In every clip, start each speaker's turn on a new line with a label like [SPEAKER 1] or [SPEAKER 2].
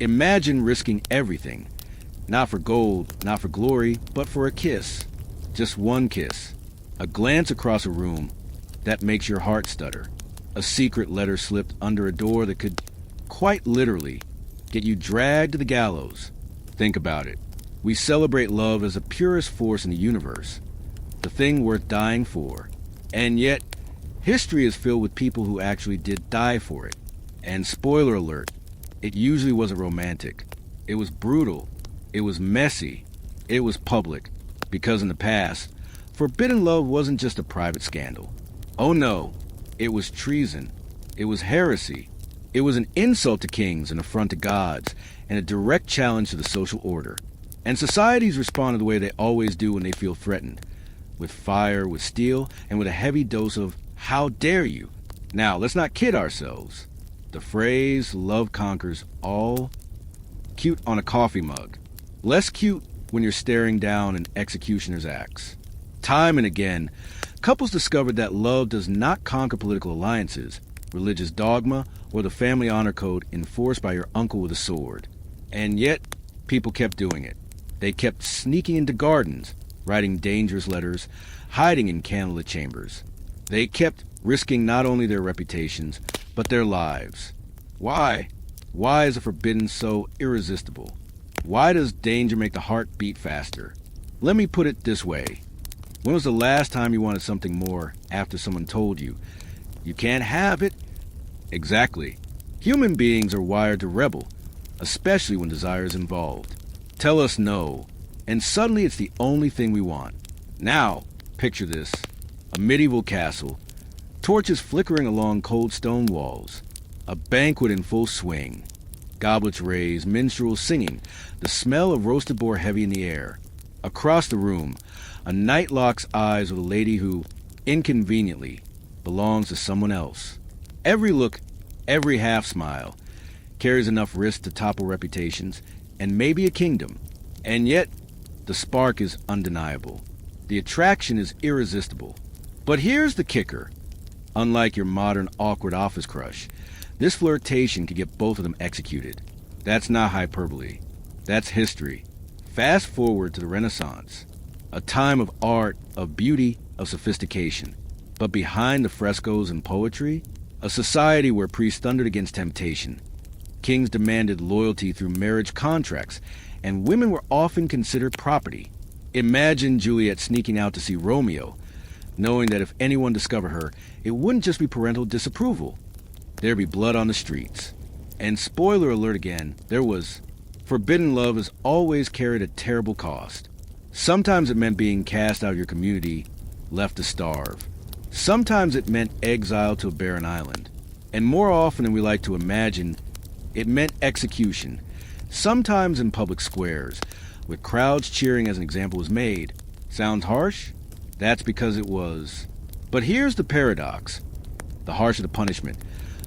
[SPEAKER 1] Imagine risking everything. Not for gold, not for glory, but for a kiss. Just one kiss. A glance across a room that makes your heart stutter. A secret letter slipped under a door that could, quite literally, get you dragged to the gallows. Think about it. We celebrate love as the purest force in the universe, the thing worth dying for. And yet, history is filled with people who actually did die for it. And spoiler alert, it usually wasn't romantic. It was brutal. It was messy. It was public. Because in the past, forbidden love wasn't just a private scandal. Oh no, it was treason. It was heresy. It was an insult to kings, an affront to gods, and a direct challenge to the social order. And societies respond the way they always do when they feel threatened. With fire, with steel, and with a heavy dose of, how dare you? Now, let's not kid ourselves. The phrase, love conquers all, cute on a coffee mug. Less cute when you're staring down an executioner's axe. Time and again, couples discovered that love does not conquer political alliances, religious dogma, or the family honor code enforced by your uncle with a sword. And yet, people kept doing it. They kept sneaking into gardens, writing dangerous letters, hiding in candlelit chambers. They kept risking not only their reputations, but their lives. Why? Why is the forbidden so irresistible? Why does danger make the heart beat faster? Let me put it this way. When was the last time you wanted something more after someone told you, you can't have it? Exactly. Human beings are wired to rebel, especially when desire is involved. Tell us no, and suddenly it's the only thing we want. Now, picture this. A medieval castle, torches flickering along cold stone walls, a banquet in full swing, goblets raised, minstrels singing, the smell of roasted boar heavy in the air. Across the room, a knight locks eyes with a lady who, inconveniently, belongs to someone else. Every look, every half-smile, carries enough risk to topple reputations, and maybe a kingdom. And yet, the spark is undeniable. The attraction is irresistible. But here's the kicker. Unlike your modern awkward office crush, this flirtation can get both of them executed. That's not hyperbole. That's history. Fast forward to the Renaissance, a time of art, of beauty, of sophistication. But behind the frescoes and poetry, a society where priests thundered against temptation. Kings demanded loyalty through marriage contracts, and women were often considered property. Imagine Juliet sneaking out to see Romeo, knowing that if anyone discovered her, it wouldn't just be parental disapproval. There'd be blood on the streets. And spoiler alert again, there was. Forbidden love has always carried a terrible cost. Sometimes it meant being cast out of your community, left to starve. Sometimes it meant exile to a barren island. And more often than we like to imagine, it meant execution. Sometimes in public squares, with crowds cheering as an example was made. Sounds harsh? That's because it was. But here's the paradox. The harsher the punishment,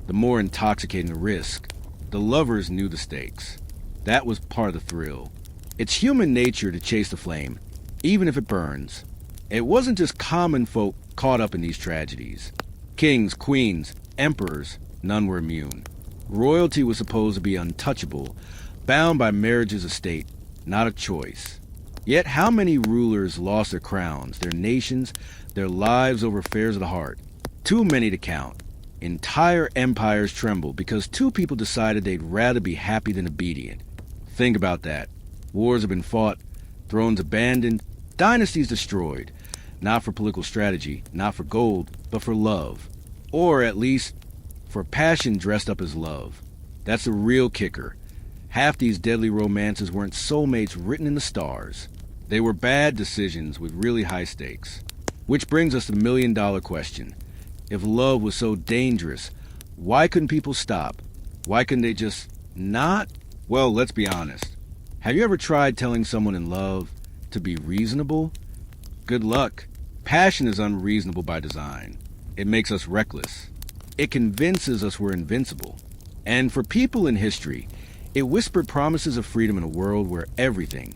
[SPEAKER 1] the more intoxicating the risk. The lovers knew the stakes. That was part of the thrill. It's human nature to chase the flame, even if it burns. It wasn't just common folk caught up in these tragedies. Kings, queens, emperors, none were immune. Royalty was supposed to be untouchable, bound by marriage's estate, not a choice. Yet how many rulers lost their crowns, their nations, their lives over affairs of the heart? Too many to count. Entire empires trembled because two people decided they'd rather be happy than obedient. Think about that. Wars have been fought, thrones abandoned, dynasties destroyed. Not for political strategy, not for gold, but for love. Or at least, for passion dressed up as love. That's the real kicker. Half these deadly romances weren't soulmates written in the stars. They were bad decisions with really high stakes. Which brings us to the million-dollar question. If love was so dangerous, why couldn't people stop? Why couldn't they just not? Well, let's be honest. Have you ever tried telling someone in love to be reasonable? Good luck. Passion is unreasonable by design. It makes us reckless. It convinces us we're invincible. And for people in history, it whispered promises of freedom in a world where everything,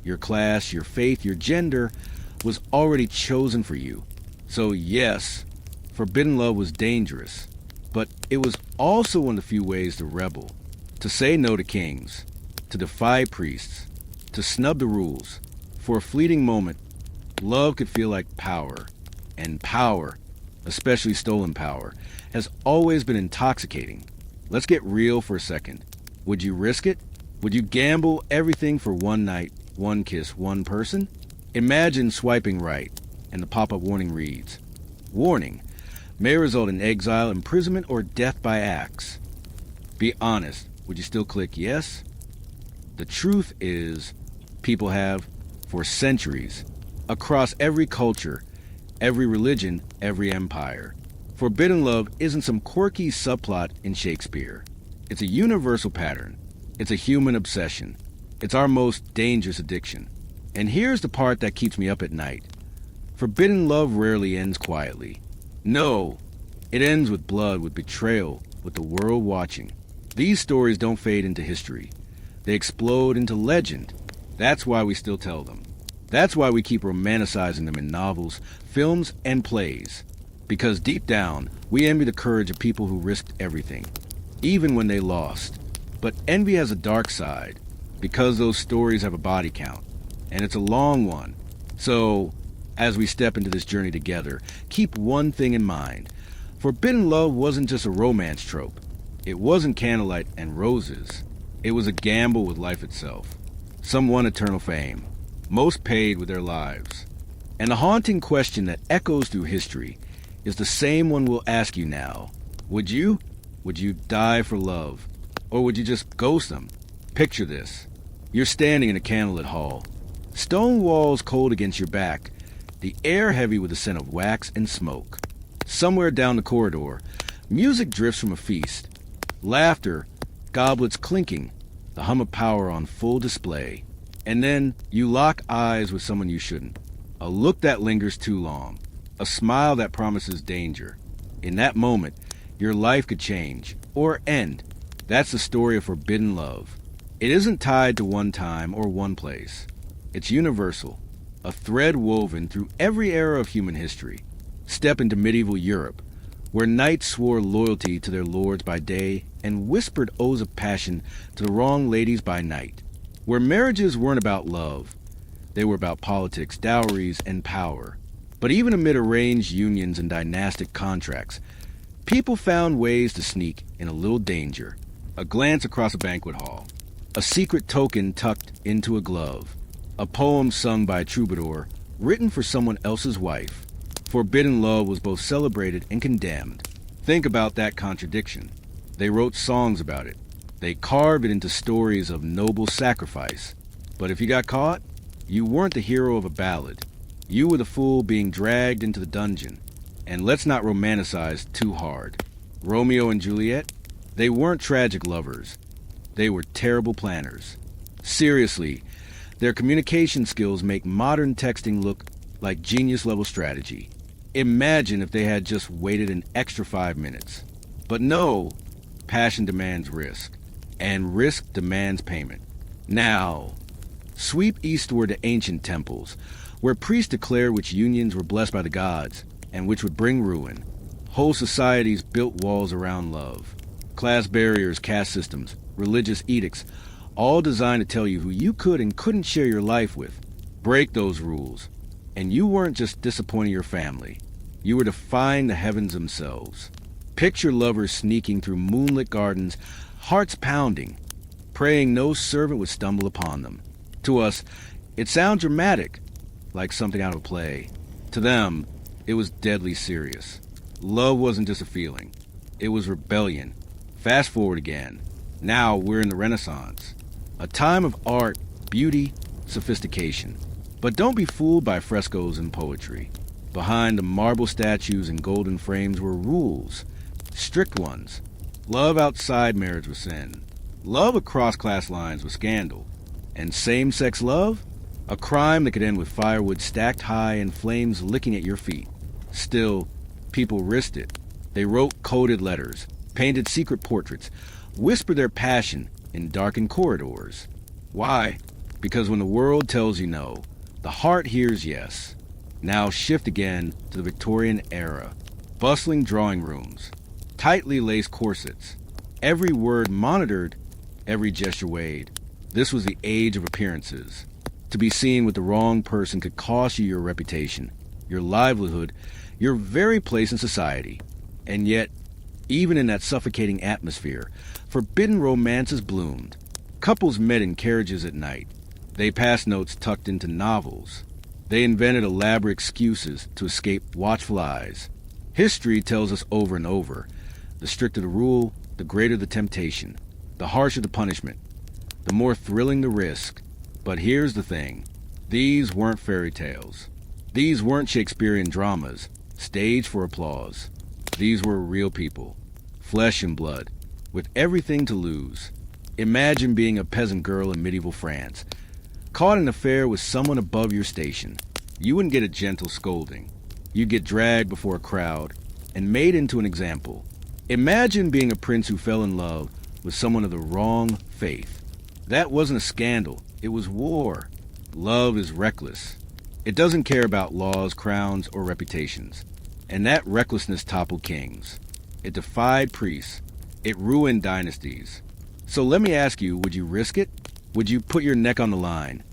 [SPEAKER 1] your class, your faith, your gender, was already chosen for you. So yes, forbidden love was dangerous, but it was also one of the few ways to rebel. To say no to kings, to defy priests, to snub the rules. For a fleeting moment, love could feel like power. And power, especially stolen power, has always been intoxicating. Let's get real for a second. Would you risk it? Would you gamble everything for one night, one kiss, one person? Imagine swiping right, and the pop-up warning reads, "Warning, may result in exile, imprisonment, or death by axe." Be honest, would you still click yes? The truth is, people have, for centuries, across every culture, every religion, every empire. Forbidden love isn't some quirky subplot in Shakespeare. It's a universal pattern. It's a human obsession. It's our most dangerous addiction. And here's the part that keeps me up at night. Forbidden love rarely ends quietly. No, it ends with blood, with betrayal, with the world watching. These stories don't fade into history. They explode into legend. That's why we still tell them. That's why we keep romanticizing them in novels, films, and plays. Because deep down, we envy the courage of people who risked everything, even when they lost. But envy has a dark side, because those stories have a body count, and it's a long one. So, as we step into this journey together, keep one thing in mind. Forbidden love wasn't just a romance trope. It wasn't candlelight and roses. It was a gamble with life itself. Some won eternal fame. Most paid with their lives. And the haunting question that echoes through history is the same one we'll ask you now. Would you? Would you die for love? Or would you just ghost them? Picture this. You're standing in a candlelit hall. Stone walls cold against your back. The air heavy with the scent of wax and smoke. Somewhere down the corridor, music drifts from a feast. Laughter, goblets clinking, the hum of power on full display. And then you lock eyes with someone you shouldn't. A look that lingers too long. A smile that promises danger. In that moment, your life could change or end. That's the story of forbidden love. It isn't tied to one time or one place. It's universal, a thread woven through every era of human history. Step into medieval Europe, where knights swore loyalty to their lords by day and whispered oaths of passion to the wrong ladies by night. Where marriages weren't about love, they were about politics, dowries, and power. But even amid arranged unions and dynastic contracts, people found ways to sneak in a little danger. A glance across a banquet hall, a secret token tucked into a glove, a poem sung by a troubadour, written for someone else's wife. Forbidden love was both celebrated and condemned. Think about that contradiction. They wrote songs about it. They carved it into stories of noble sacrifice. But if you got caught, you weren't the hero of a ballad. You were the fool being dragged into the dungeon. And let's not romanticize too hard. Romeo and Juliet? They weren't tragic lovers. They were terrible planners. Seriously, their communication skills make modern texting look like genius-level strategy. Imagine if they had just waited an extra 5 minutes. But no, passion demands risk, and risk demands payment. Now, sweep eastward to ancient temples, where priests declared which unions were blessed by the gods, and which would bring ruin. Whole societies built walls around love. Class barriers, caste systems, religious edicts, all designed to tell you who you could and couldn't share your life with. Break those rules, and you weren't just disappointing your family. You were defying the heavens themselves. Picture lovers sneaking through moonlit gardens, hearts pounding, praying no servant would stumble upon them. To us, it sounds dramatic, like something out of a play. To them, it was deadly serious. Love wasn't just a feeling. It was rebellion. Fast forward again. Now we're in the Renaissance. A time of art, beauty, sophistication. But don't be fooled by frescoes and poetry. Behind the marble statues and golden frames were rules. Strict ones. Love outside marriage was sin. Love across class lines was scandal. And same-sex love? A crime that could end with firewood stacked high and flames licking at your feet. Still, people risked it. They wrote coded letters, painted secret portraits, whispered their passion in darkened corridors. Why? Because when the world tells you no, the heart hears yes. Now shift again to the Victorian era. Bustling drawing rooms, tightly laced corsets, every word monitored every gesture weighed. This was the age of appearances. To be seen with the wrong person could cost you your reputation, your livelihood, your very place in society. And yet, even in that suffocating atmosphere, forbidden romances bloomed. Couples met in carriages at night. They passed notes tucked into novels. They invented elaborate excuses to escape watchful eyes. History tells us over and over, the stricter the rule, the greater the temptation, the harsher the punishment, the more thrilling the risk. But here's the thing. These weren't fairy tales. These weren't Shakespearean dramas, staged for applause. These were real people, flesh and blood, with everything to lose. Imagine being a peasant girl in medieval France, caught in an affair with someone above your station. You wouldn't get a gentle scolding. You'd get dragged before a crowd and made into an example. Imagine being a prince who fell in love with someone of the wrong faith. That wasn't a scandal. It was war. Love is reckless. It doesn't care about laws, crowns, or reputations. And that recklessness toppled kings. It defied priests. It ruined dynasties. So let me ask you, would you risk it? Would you put your neck on the line,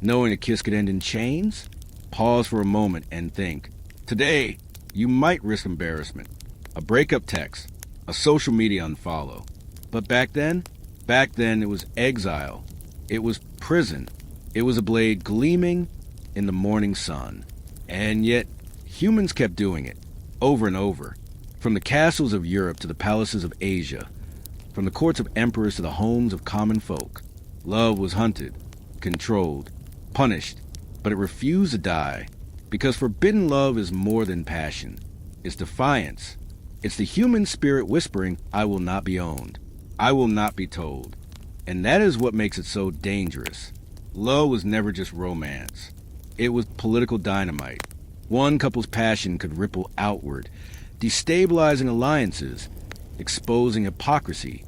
[SPEAKER 1] knowing a kiss could end in chains? Pause for a moment and think. Today, you might risk embarrassment, a breakup text, a social media unfollow. But back then it was exile. It was prison. It was a blade gleaming in the morning sun. And yet, humans kept doing it, over and over. From the castles of Europe to the palaces of Asia, from the courts of emperors to the homes of common folk, love was hunted, controlled, punished, but it refused to die. Because forbidden love is more than passion. It's defiance. It's the human spirit whispering, I will not be owned. I will not be told. And that is what makes it so dangerous. Love was never just romance. It was political dynamite. One couple's passion could ripple outward, destabilizing alliances, exposing hypocrisy,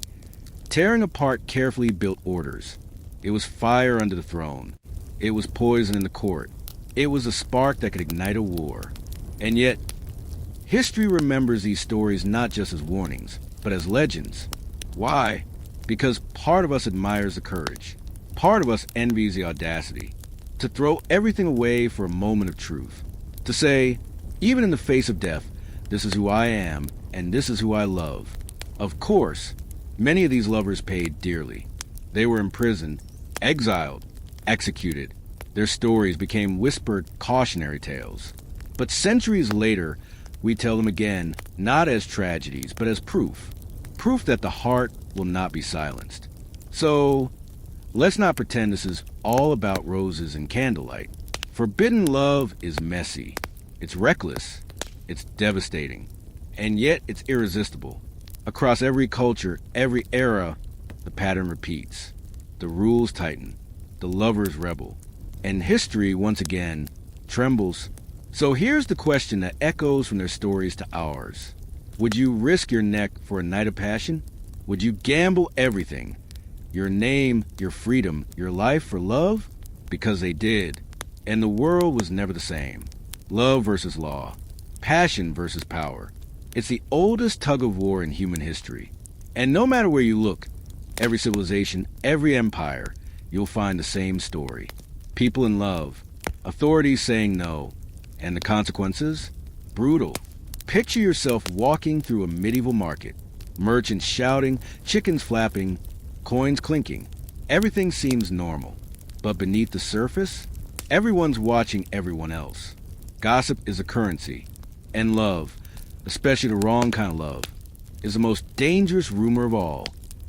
[SPEAKER 1] tearing apart carefully built orders. It was fire under the throne. It was poison in the court. It was a spark that could ignite a war. And yet, history remembers these stories not just as warnings, but as legends. Why? Because part of us admires the courage. Part of us envies the audacity. To throw everything away for a moment of truth. To say, even in the face of death, this is who I am, and this is who I love. Of course, many of these lovers paid dearly. They were imprisoned, exiled, executed. Their stories became whispered cautionary tales. But centuries later, we tell them again, not as tragedies, but as proof. Proof that the heart will not be silenced. So, let's not pretend this is all about roses and candlelight. Forbidden love is messy. It's reckless. It's devastating. And yet it's irresistible. Across every culture, every era, the pattern repeats. The rules tighten. The lovers rebel. And history, once again, trembles. So here's the question that echoes from their stories to ours. Would you risk your neck for a night of passion? Would you gamble everything? Your name, your freedom, your life for love? Because they did. And the world was never the same. Love versus law. Passion versus power. It's the oldest tug of war in human history. And no matter where you look, every civilization, every empire, you'll find the same story. People in love, authorities saying no, and the consequences? Brutal. Picture yourself walking through a medieval market. Merchants shouting, chickens flapping, coins clinking. Everything seems normal. But beneath the surface, everyone's watching everyone else. Gossip is a currency. And love, especially the wrong kind of love, is the most dangerous rumor of all.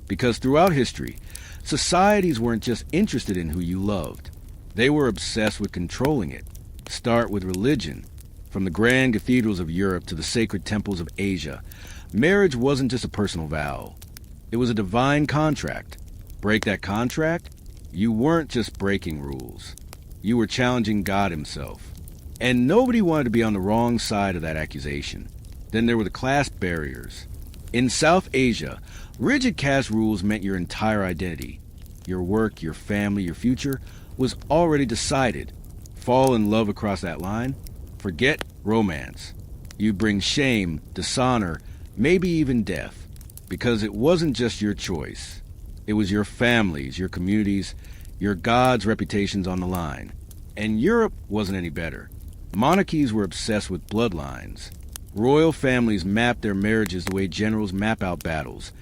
[SPEAKER 1] Because throughout history, societies weren't just interested in who you loved. They were obsessed with controlling it. Start with religion. From the grand cathedrals of Europe to the sacred temples of Asia, marriage wasn't just a personal vow. It was a divine contract. Break that contract, you weren't just breaking rules. You were challenging God himself. And nobody wanted to be on the wrong side of that accusation. Then there were the class barriers. In South Asia, rigid caste rules meant your entire identity. Your work, your family, your future was already decided. Fall in love across that line? Forget romance. You bring shame, dishonor, maybe even death. Because it wasn't just your choice. It was your families, your communities, your gods' reputations on the line. And Europe wasn't any better. Monarchies were obsessed with bloodlines. Royal families mapped their marriages the way generals map out battles,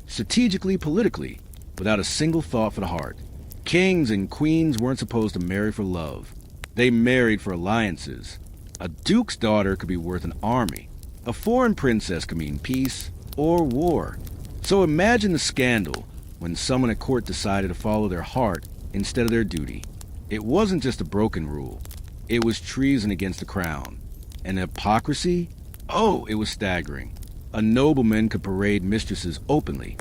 [SPEAKER 1] strategically, politically, without a single thought for the heart. Kings and queens weren't supposed to marry for love. They married for alliances. A duke's daughter could be worth an army. A foreign princess could mean peace or war. So imagine the scandal when someone at court decided to follow their heart instead of their duty. It wasn't just a broken rule. It was treason against the crown. And the hypocrisy? Oh, it was staggering. A nobleman could parade mistresses openly,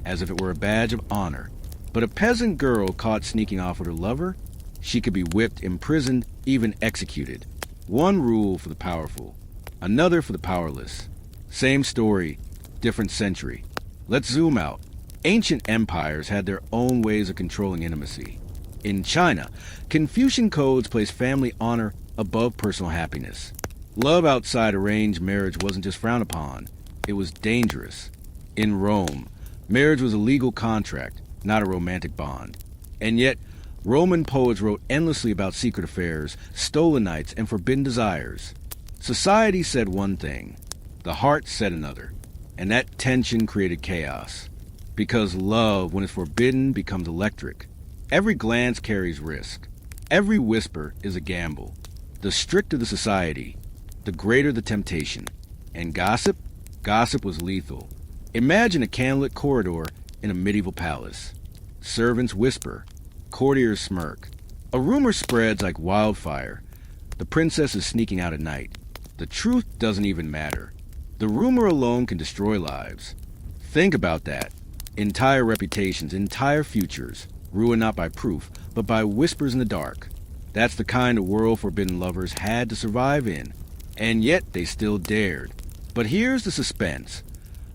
[SPEAKER 1] as if it were a badge of honor. But a peasant girl caught sneaking off with her lover, she could be whipped, imprisoned, even executed. One rule for the powerful, another for the powerless. Same story, different century. Let's zoom out. Ancient empires had their own ways of controlling intimacy. In China, Confucian codes placed family honor above personal happiness. Love outside arranged marriage wasn't just frowned upon, it was dangerous. In Rome, marriage was a legal contract, not a romantic bond. And yet, Roman poets wrote endlessly about secret affairs, stolen nights, and forbidden desires. Society said one thing, the heart said another, and that tension created chaos. Because love, when it's forbidden, becomes electric. Every glance carries risk. Every whisper is a gamble. The stricter the society, the greater the temptation. And gossip? Gossip was lethal. Imagine a candlelit corridor in a medieval palace. Servants whisper. Courtiers smirk. A rumor spreads like wildfire. The princess is sneaking out at night. The truth doesn't even matter. The rumor alone can destroy lives. Think about that. Entire reputations, entire futures, ruined not by proof, but by whispers in the dark. That's the kind of world forbidden lovers had to survive in. And yet they still dared. But here's the suspense.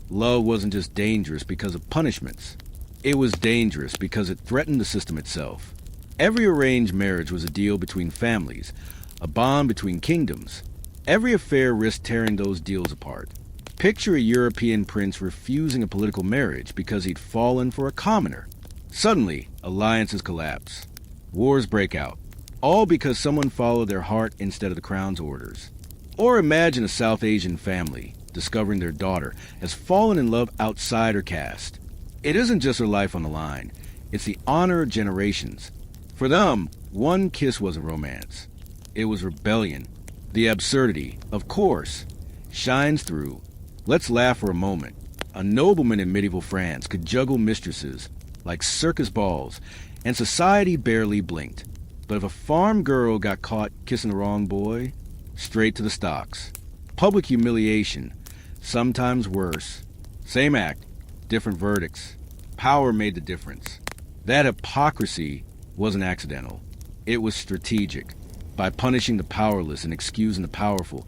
[SPEAKER 1] Love wasn't just dangerous because of punishments. It was dangerous because it threatened the system itself. Every arranged marriage was a deal between families, a bond between kingdoms. Every affair risked tearing those deals apart. Picture a European prince refusing a political marriage because he'd fallen for a commoner. Suddenly, alliances collapse. Wars break out, all because someone followed their heart instead of the crown's orders. Or imagine a South Asian family discovering their daughter has fallen in love outside her caste. It isn't just her life on the line, it's the honor of generations. For them, one kiss wasn't romance. It was rebellion. The absurdity, of course, shines through. Let's laugh for a moment. A nobleman in medieval France could juggle mistresses like circus balls, and society barely blinked. But if a farm girl got caught kissing the wrong boy, straight to the stocks. Public humiliation, sometimes worse. Same act, different verdicts. Power made the difference. That hypocrisy wasn't accidental. It was strategic. By punishing the powerless and excusing the powerful,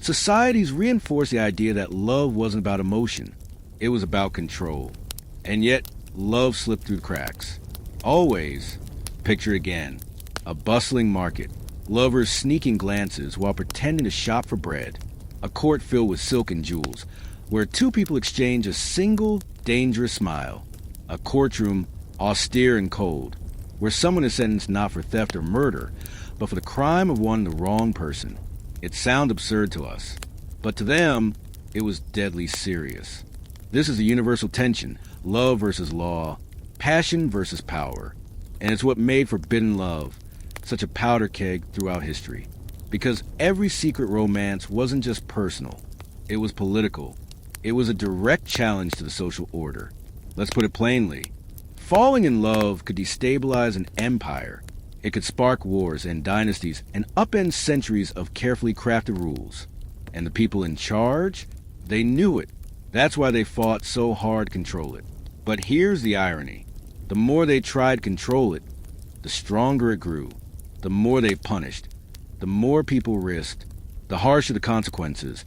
[SPEAKER 1] societies reinforced the idea that love wasn't about emotion. It was about control. And yet, love slipped through the cracks. Always, picture again, a bustling market, lovers sneaking glances while pretending to shop for bread, a court filled with silk and jewels, where two people exchange a single, dangerous smile, a courtroom austere and cold, where someone is sentenced not for theft or murder, but for the crime of wanting the wrong person. It sounds absurd to us, but to them, it was deadly serious. This is a universal tension, love versus law, passion versus power, and it's what made forbidden love such a powder keg throughout history. Because every secret romance wasn't just personal, it was political. It was a direct challenge to the social order. Let's put it plainly. Falling in love could destabilize an empire. It could spark wars and dynasties and upend centuries of carefully crafted rules. And the people in charge, they knew it. That's why they fought so hard to control it. But here's the irony. The more they tried to control it, the stronger it grew. The more they punished, the more people risked, the harsher the consequences,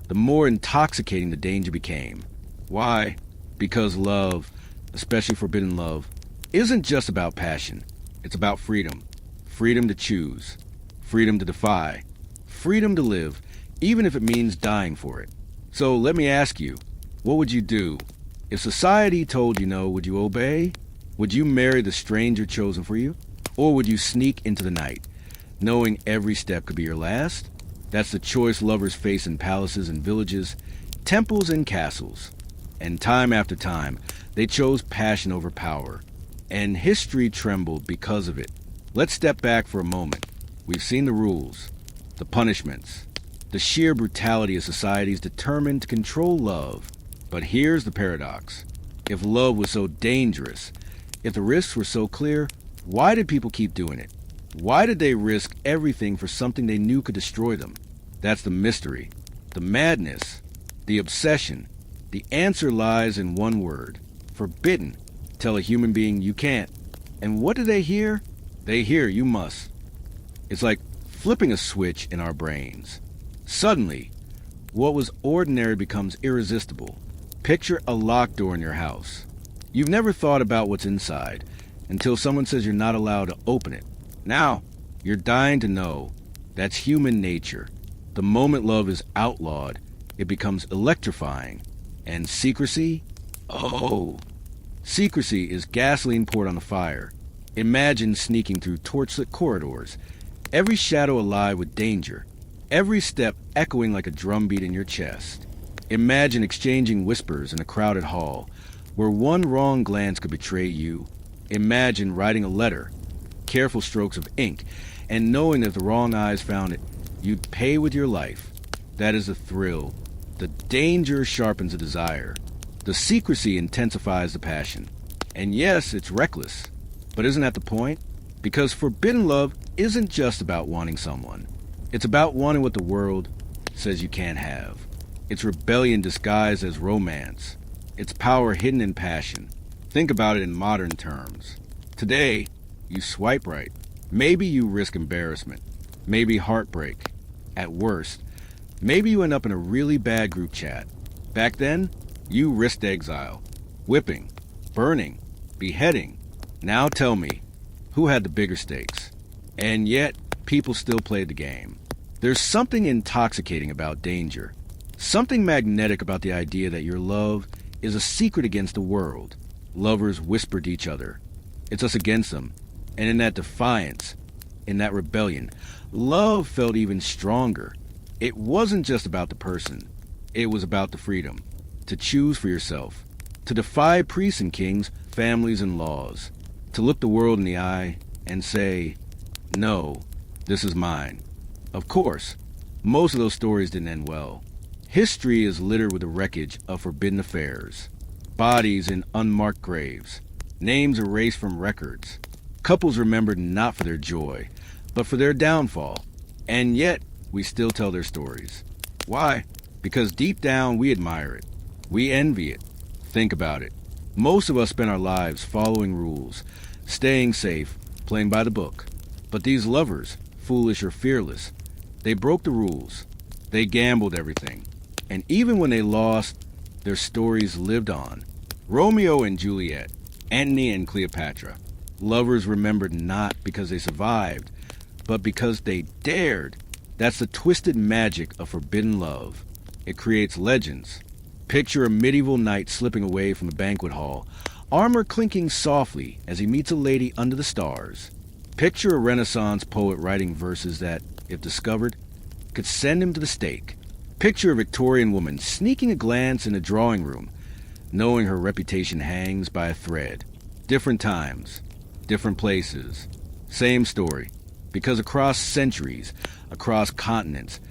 [SPEAKER 1] the more intoxicating the danger became. Why? Because love, especially forbidden love, isn't just about passion. It's about freedom. Freedom to choose. Freedom to defy. Freedom to live, even if it means dying for it. So let me ask you, what would you do? If society told you no, would you obey? Would you marry the stranger chosen for you? Or would you sneak into the night, knowing every step could be your last? That's the choice lovers face in palaces and villages, temples and castles. And time after time, they chose passion over power. And history trembled because of it. Let's step back for a moment. We've seen the rules, the punishments, the sheer brutality of societies determined to control love. But here's the paradox. If love was so dangerous, if the risks were so clear, why did people keep doing it? Why did they risk everything for something they knew could destroy them? That's the mystery, the madness, the obsession. The answer lies in one word: forbidden. Tell a human being you can't. And what do they hear? They hear you must. It's like flipping a switch in our brains. Suddenly, what was ordinary becomes irresistible. Picture a locked door in your house. You've never thought about what's inside until someone says you're not allowed to open it. Now, you're dying to know. That's human nature. The moment love is outlawed, it becomes electrifying. And secrecy? Oh, secrecy is gasoline poured on the fire. Imagine sneaking through torchlit corridors, every shadow alive with danger, every step echoing like a drumbeat in your chest. Imagine exchanging whispers in a crowded hall, where one wrong glance could betray you. Imagine writing a letter, careful strokes of ink, and knowing that if the wrong eyes found it, you'd pay with your life. That is the thrill. The danger sharpens the desire. The secrecy intensifies the passion. And yes, it's reckless. But isn't that the point? Because forbidden love isn't just about wanting someone. It's about wanting what the world says you can't have. It's rebellion disguised as romance. It's power hidden in passion. Think about it in modern terms. Today, you swipe right. Maybe you risk embarrassment. Maybe heartbreak. At worst, maybe you end up in a really bad group chat. Back then, you risked exile, whipping, burning, beheading. Now tell me, who had the bigger stakes? And yet, people still played the game. There's something intoxicating about danger. Something magnetic about the idea that your love is a secret against the world. Lovers whisper to each other. It's us against them. And in that defiance, in that rebellion, love felt even stronger. It wasn't just about the person. It was about the freedom to choose for yourself, to defy priests and kings, families and laws, to look the world in the eye and say, no, this is mine. Of course, most of those stories didn't end well. History is littered with the wreckage of forbidden affairs, bodies in unmarked graves, names erased from records, couples remembered not for their joy, but for their downfall. And yet, we still tell their stories. Why? Because deep down, we admire it. We envy it. Think about it. Most of us spend our lives following rules, staying safe, playing by the book. But these lovers, foolish or fearless, they broke the rules. They gambled everything. And even when they lost, their stories lived on. Romeo and Juliet, Antony and Cleopatra. Lovers remembered not because they survived, but because they dared. That's the twisted magic of forbidden love. It creates legends. Picture a medieval knight slipping away from the banquet hall, armor clinking softly as he meets a lady under the stars. Picture a Renaissance poet writing verses that, if discovered, could send him to the stake. Picture a Victorian woman sneaking a glance in a drawing room, knowing her reputation hangs by a thread. Different times, different places, same story. Because across centuries, across continents,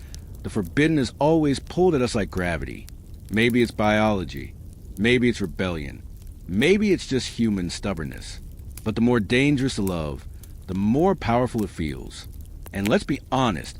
[SPEAKER 1] the forbidden is always pulled at us like gravity. Maybe it's biology. Maybe it's rebellion. Maybe it's just human stubbornness. But the more dangerous the love, the more powerful it feels. And let's be honest,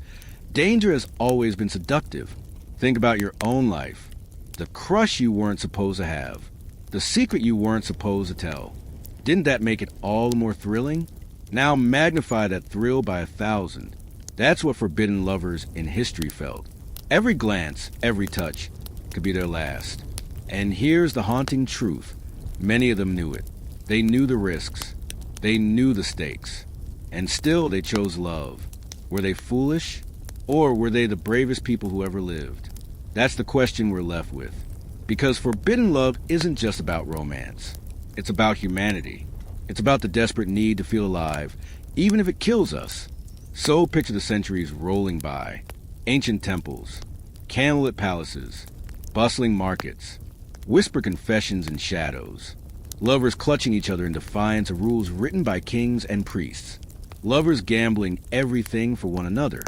[SPEAKER 1] danger has always been seductive. Think about your own life. The crush you weren't supposed to have. The secret you weren't supposed to tell. Didn't that make it all the more thrilling? Now magnify that thrill by 1,000. That's what forbidden lovers in history felt. Every glance, every touch, could be their last. And here's the haunting truth. Many of them knew it. They knew the risks. They knew the stakes. And still they chose love. Were they foolish? Or were they the bravest people who ever lived? That's the question we're left with. Because forbidden love isn't just about romance. It's about humanity. It's about the desperate need to feel alive, even if it kills us. So picture the centuries rolling by. Ancient temples, candlelit palaces, bustling markets, whisper confessions in shadows. Lovers clutching each other in defiance of rules written by kings and priests. Lovers gambling everything for one another.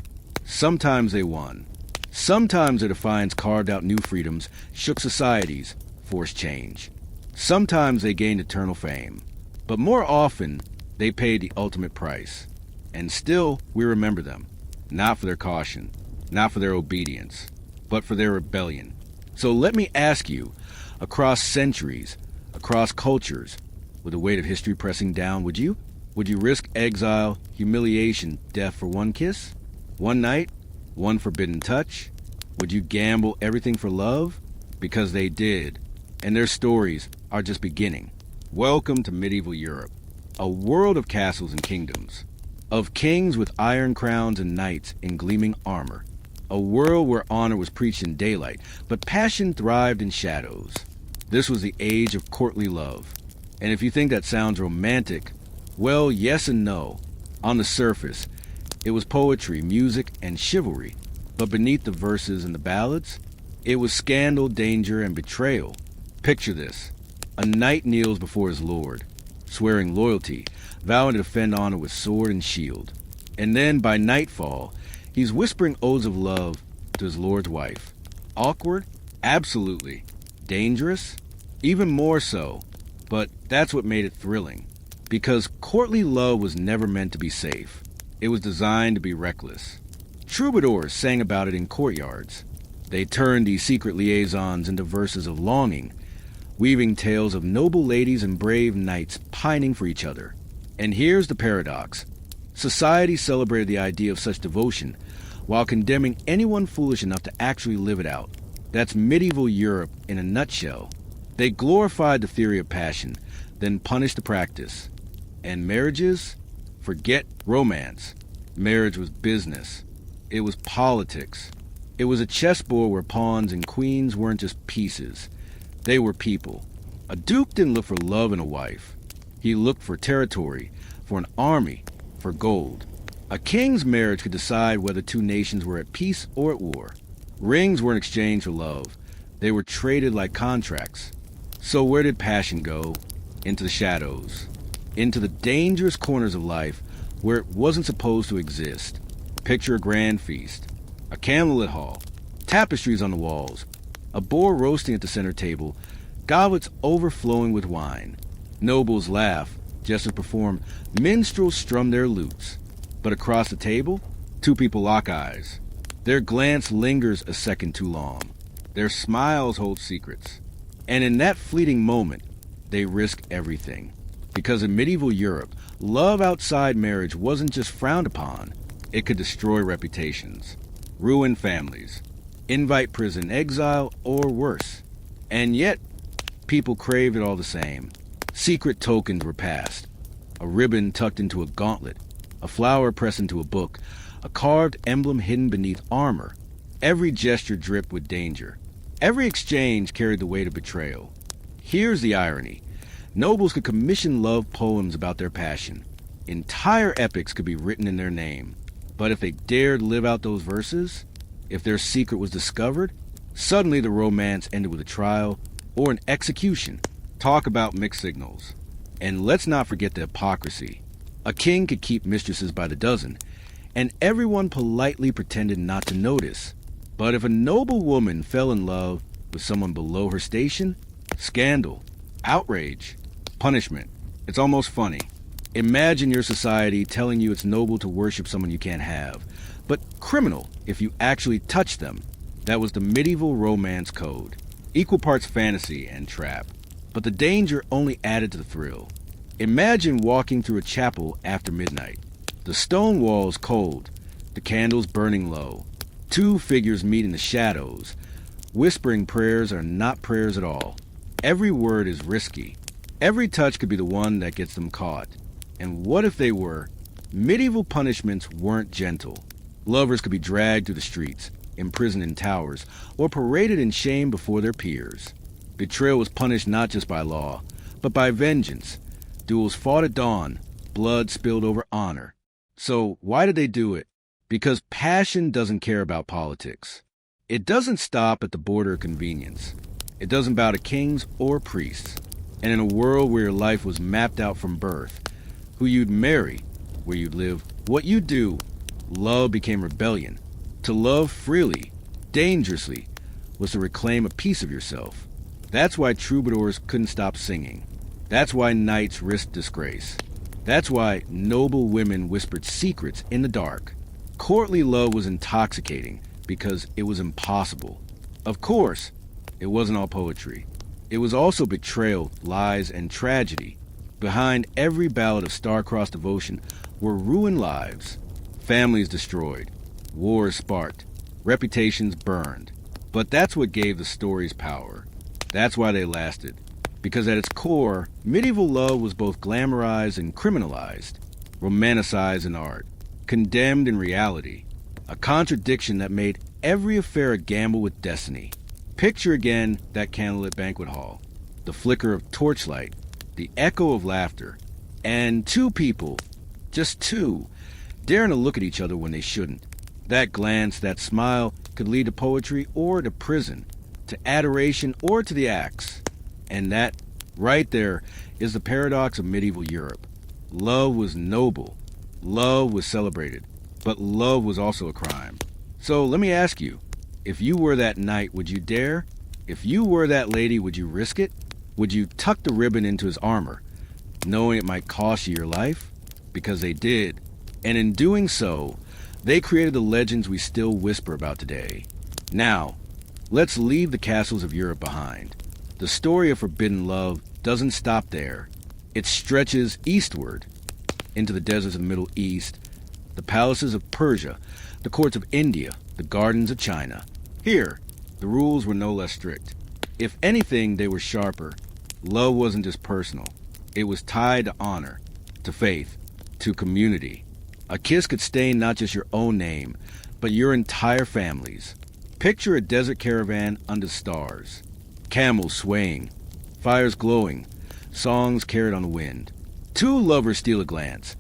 [SPEAKER 1] Sometimes they won. Sometimes their defiance carved out new freedoms, shook societies, forced change. Sometimes they gained eternal fame. But more often, they paid the ultimate price. And still, we remember them. Not for their caution, not for their obedience, but for their rebellion. So let me ask you, across centuries, across cultures, with the weight of history pressing down, would you? Would you risk exile, humiliation, death for one kiss? One night? One forbidden touch? Would you gamble everything for love? Because they did. And their stories are just beginning. Welcome to medieval Europe, a world of castles and kingdoms, of kings with iron crowns and knights in gleaming armor, a world where honor was preached in daylight, but passion thrived in shadows. This was the age of courtly love. And if you think that sounds romantic, well, yes and no. On the surface, it was poetry, music, and chivalry. But beneath the verses and the ballads, it was scandal, danger, and betrayal. Picture this. A knight kneels before his lord, swearing loyalty, vowing to defend honor with sword and shield. And then, by nightfall, he's whispering odes of love to his lord's wife. Awkward? Absolutely. Dangerous? Even more so. But that's what made it thrilling. Because courtly love was never meant to be safe. It was designed to be reckless. Troubadours sang about it in courtyards. They turned these secret liaisons into verses of longing, weaving tales of noble ladies and brave knights pining for each other. And here's the paradox. Society celebrated the idea of such devotion, while condemning anyone foolish enough to actually live it out. That's medieval Europe in a nutshell. They glorified the theory of passion, then punished the practice. And marriages? Forget romance. Marriage was business. It was politics. It was a chessboard where pawns and queens weren't just pieces. They were people. A duke didn't look for love in a wife. He looked for territory, for an army, for gold. A king's marriage could decide whether two nations were at peace or at war. Rings weren't exchanged for love. They were traded like contracts. So where did passion go? Into the shadows. Into the dangerous corners of life where it wasn't supposed to exist. Picture a grand feast. A candlelit hall. Tapestries on the walls. A boar roasting at the center table. Goblets overflowing with wine. Nobles laugh. Jesters perform. Minstrels strum their lutes. But across the table, two people lock eyes. Their glance lingers a second too long. Their smiles hold secrets. And in that fleeting moment, they risk everything. Because in medieval Europe, love outside marriage wasn't just frowned upon. It could destroy reputations, ruin families, invite prison exile, or worse. And yet, people craved it all the same. Secret tokens were passed. A ribbon tucked into a gauntlet, a flower pressed into a book, a carved emblem hidden beneath armor. Every gesture dripped with danger. Every exchange carried the weight of betrayal. Here's the irony. Nobles could commission love poems about their passion. Entire epics could be written in their name. But if they dared live out those verses, if their secret was discovered, suddenly the romance ended with a trial or an execution. Talk about mixed signals. And let's not forget the hypocrisy. A king could keep mistresses by the dozen, and everyone politely pretended not to notice. But if a noble woman fell in love with someone below her station, scandal, outrage, punishment. It's almost funny. Imagine your society telling you it's noble to worship someone you can't have, but criminal if you actually touch them. That was the medieval romance code. Equal parts fantasy and trap. But the danger only added to the thrill. Imagine walking through a chapel after midnight. The stone walls cold, the candles burning low. Two figures meet in the shadows. Whispering prayers are not prayers at all. Every word is risky. Every touch could be the one that gets them caught. And what if they were? Medieval punishments weren't gentle. Lovers could be dragged through the streets, imprisoned in towers, or paraded in shame before their peers. Betrayal was punished not just by law, but by vengeance. Duels fought at dawn, blood spilled over honor. So why did they do it? Because passion doesn't care about politics. It doesn't stop at the border of convenience. It doesn't bow to kings or priests. And in a world where your life was mapped out from birth, who you'd marry, where you'd live, what you'd do, love became rebellion. To love freely, dangerously, was to reclaim a piece of yourself. That's why troubadours couldn't stop singing. That's why knights risked disgrace. That's why noble women whispered secrets in the dark. Courtly love was intoxicating because it was impossible. Of course, it wasn't all poetry. It was also betrayal, lies, and tragedy. Behind every ballad of star-crossed devotion were ruined lives, families destroyed, wars sparked, reputations burned. But that's what gave the stories power. That's why they lasted. Because at its core, medieval love was both glamorized and criminalized, romanticized in art, condemned in reality, a contradiction that made every affair a gamble with destiny. Picture again that candlelit banquet hall, the flicker of torchlight, the echo of laughter, and two people, just two, daring to look at each other when they shouldn't. That glance, that smile, could lead to poetry or to prison, to adoration or to the axe. And that, right there, is the paradox of medieval Europe. Love was noble. Love was celebrated. But love was also a crime. So let me ask you, if you were that knight, would you dare? If you were that lady, would you risk it? Would you tuck the ribbon into his armor, knowing it might cost you your life? Because they did. And in doing so, they created the legends we still whisper about today. Now, let's leave the castles of Europe behind. The story of forbidden love doesn't stop there. It stretches eastward into the deserts of the Middle East, the palaces of Persia, the courts of India, the gardens of China. Here, the rules were no less strict. If anything, they were sharper. Love wasn't just personal. It was tied to honor, to faith, to community. A kiss could stain not just your own name, but your entire family's. Picture a desert caravan under stars. Camels swaying, fires glowing, songs carried on the wind. Two lovers steal a glance,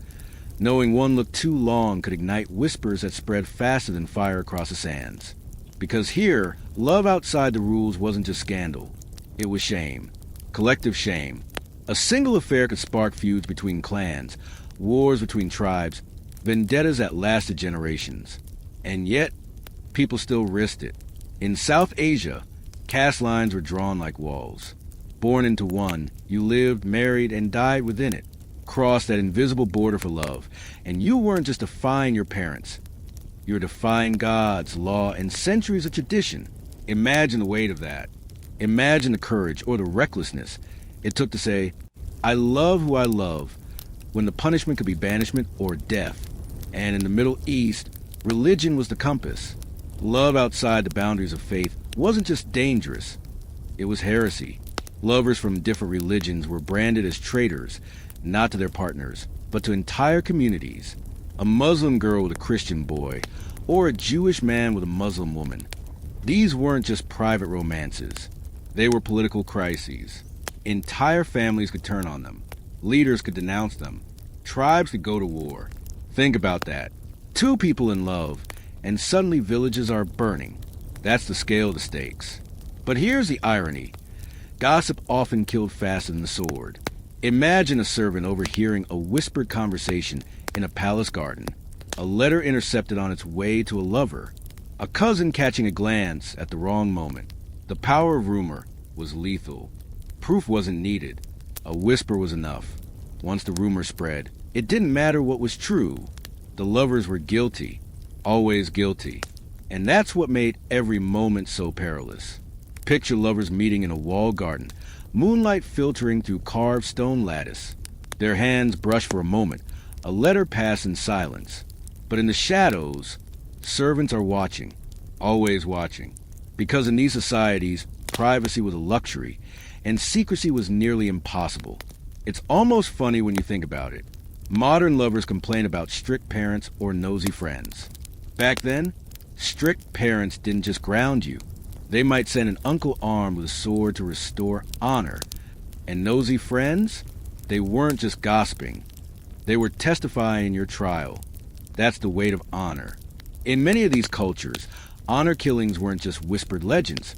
[SPEAKER 1] knowing one look too long could ignite whispers that spread faster than fire across the sands. Because here, love outside the rules wasn't just scandal. It was shame. Collective shame. A single affair could spark feuds between clans, wars between tribes, vendettas that lasted generations. And yet, people still risked it. In South Asia, caste lines were drawn like walls. Born into one, you lived, married, and died within it. Crossed that invisible border for love. And you weren't just defying your parents. You were defying God's law and centuries of tradition. Imagine the weight of that. Imagine the courage or the recklessness it took to say, I love who I love, when the punishment could be banishment or death. And in the Middle East, religion was the compass. Love outside the boundaries of faith wasn't just dangerous, it was heresy. Lovers from different religions were branded as traitors, not to their partners, but to entire communities. A Muslim girl with a Christian boy, or a Jewish man with a Muslim woman. These weren't just private romances. They were political crises. Entire families could turn on them. Leaders could denounce them. Tribes could go to war. Think about that. Two people in love, and suddenly villages are burning. That's the scale of the stakes. But here's the irony. Gossip often killed faster than the sword. Imagine a servant overhearing a whispered conversation in a palace garden, a letter intercepted on its way to a lover, a cousin catching a glance at the wrong moment. The power of rumor was lethal. Proof wasn't needed. A whisper was enough. Once the rumor spread, it didn't matter what was true. The lovers were guilty, always guilty. And that's what made every moment so perilous. Picture lovers meeting in a walled garden, moonlight filtering through carved stone lattice. Their hands brush for a moment, a letter passed in silence. But in the shadows, servants are watching, always watching. Because in these societies, privacy was a luxury, and secrecy was nearly impossible. It's almost funny when you think about it. Modern lovers complain about strict parents or nosy friends. Back then, strict parents didn't just ground you. They might send an uncle armed with a sword to restore honor. And nosy friends? They weren't just gossiping. They were testifying in your trial. That's the weight of honor. In many of these cultures, honor killings weren't just whispered legends.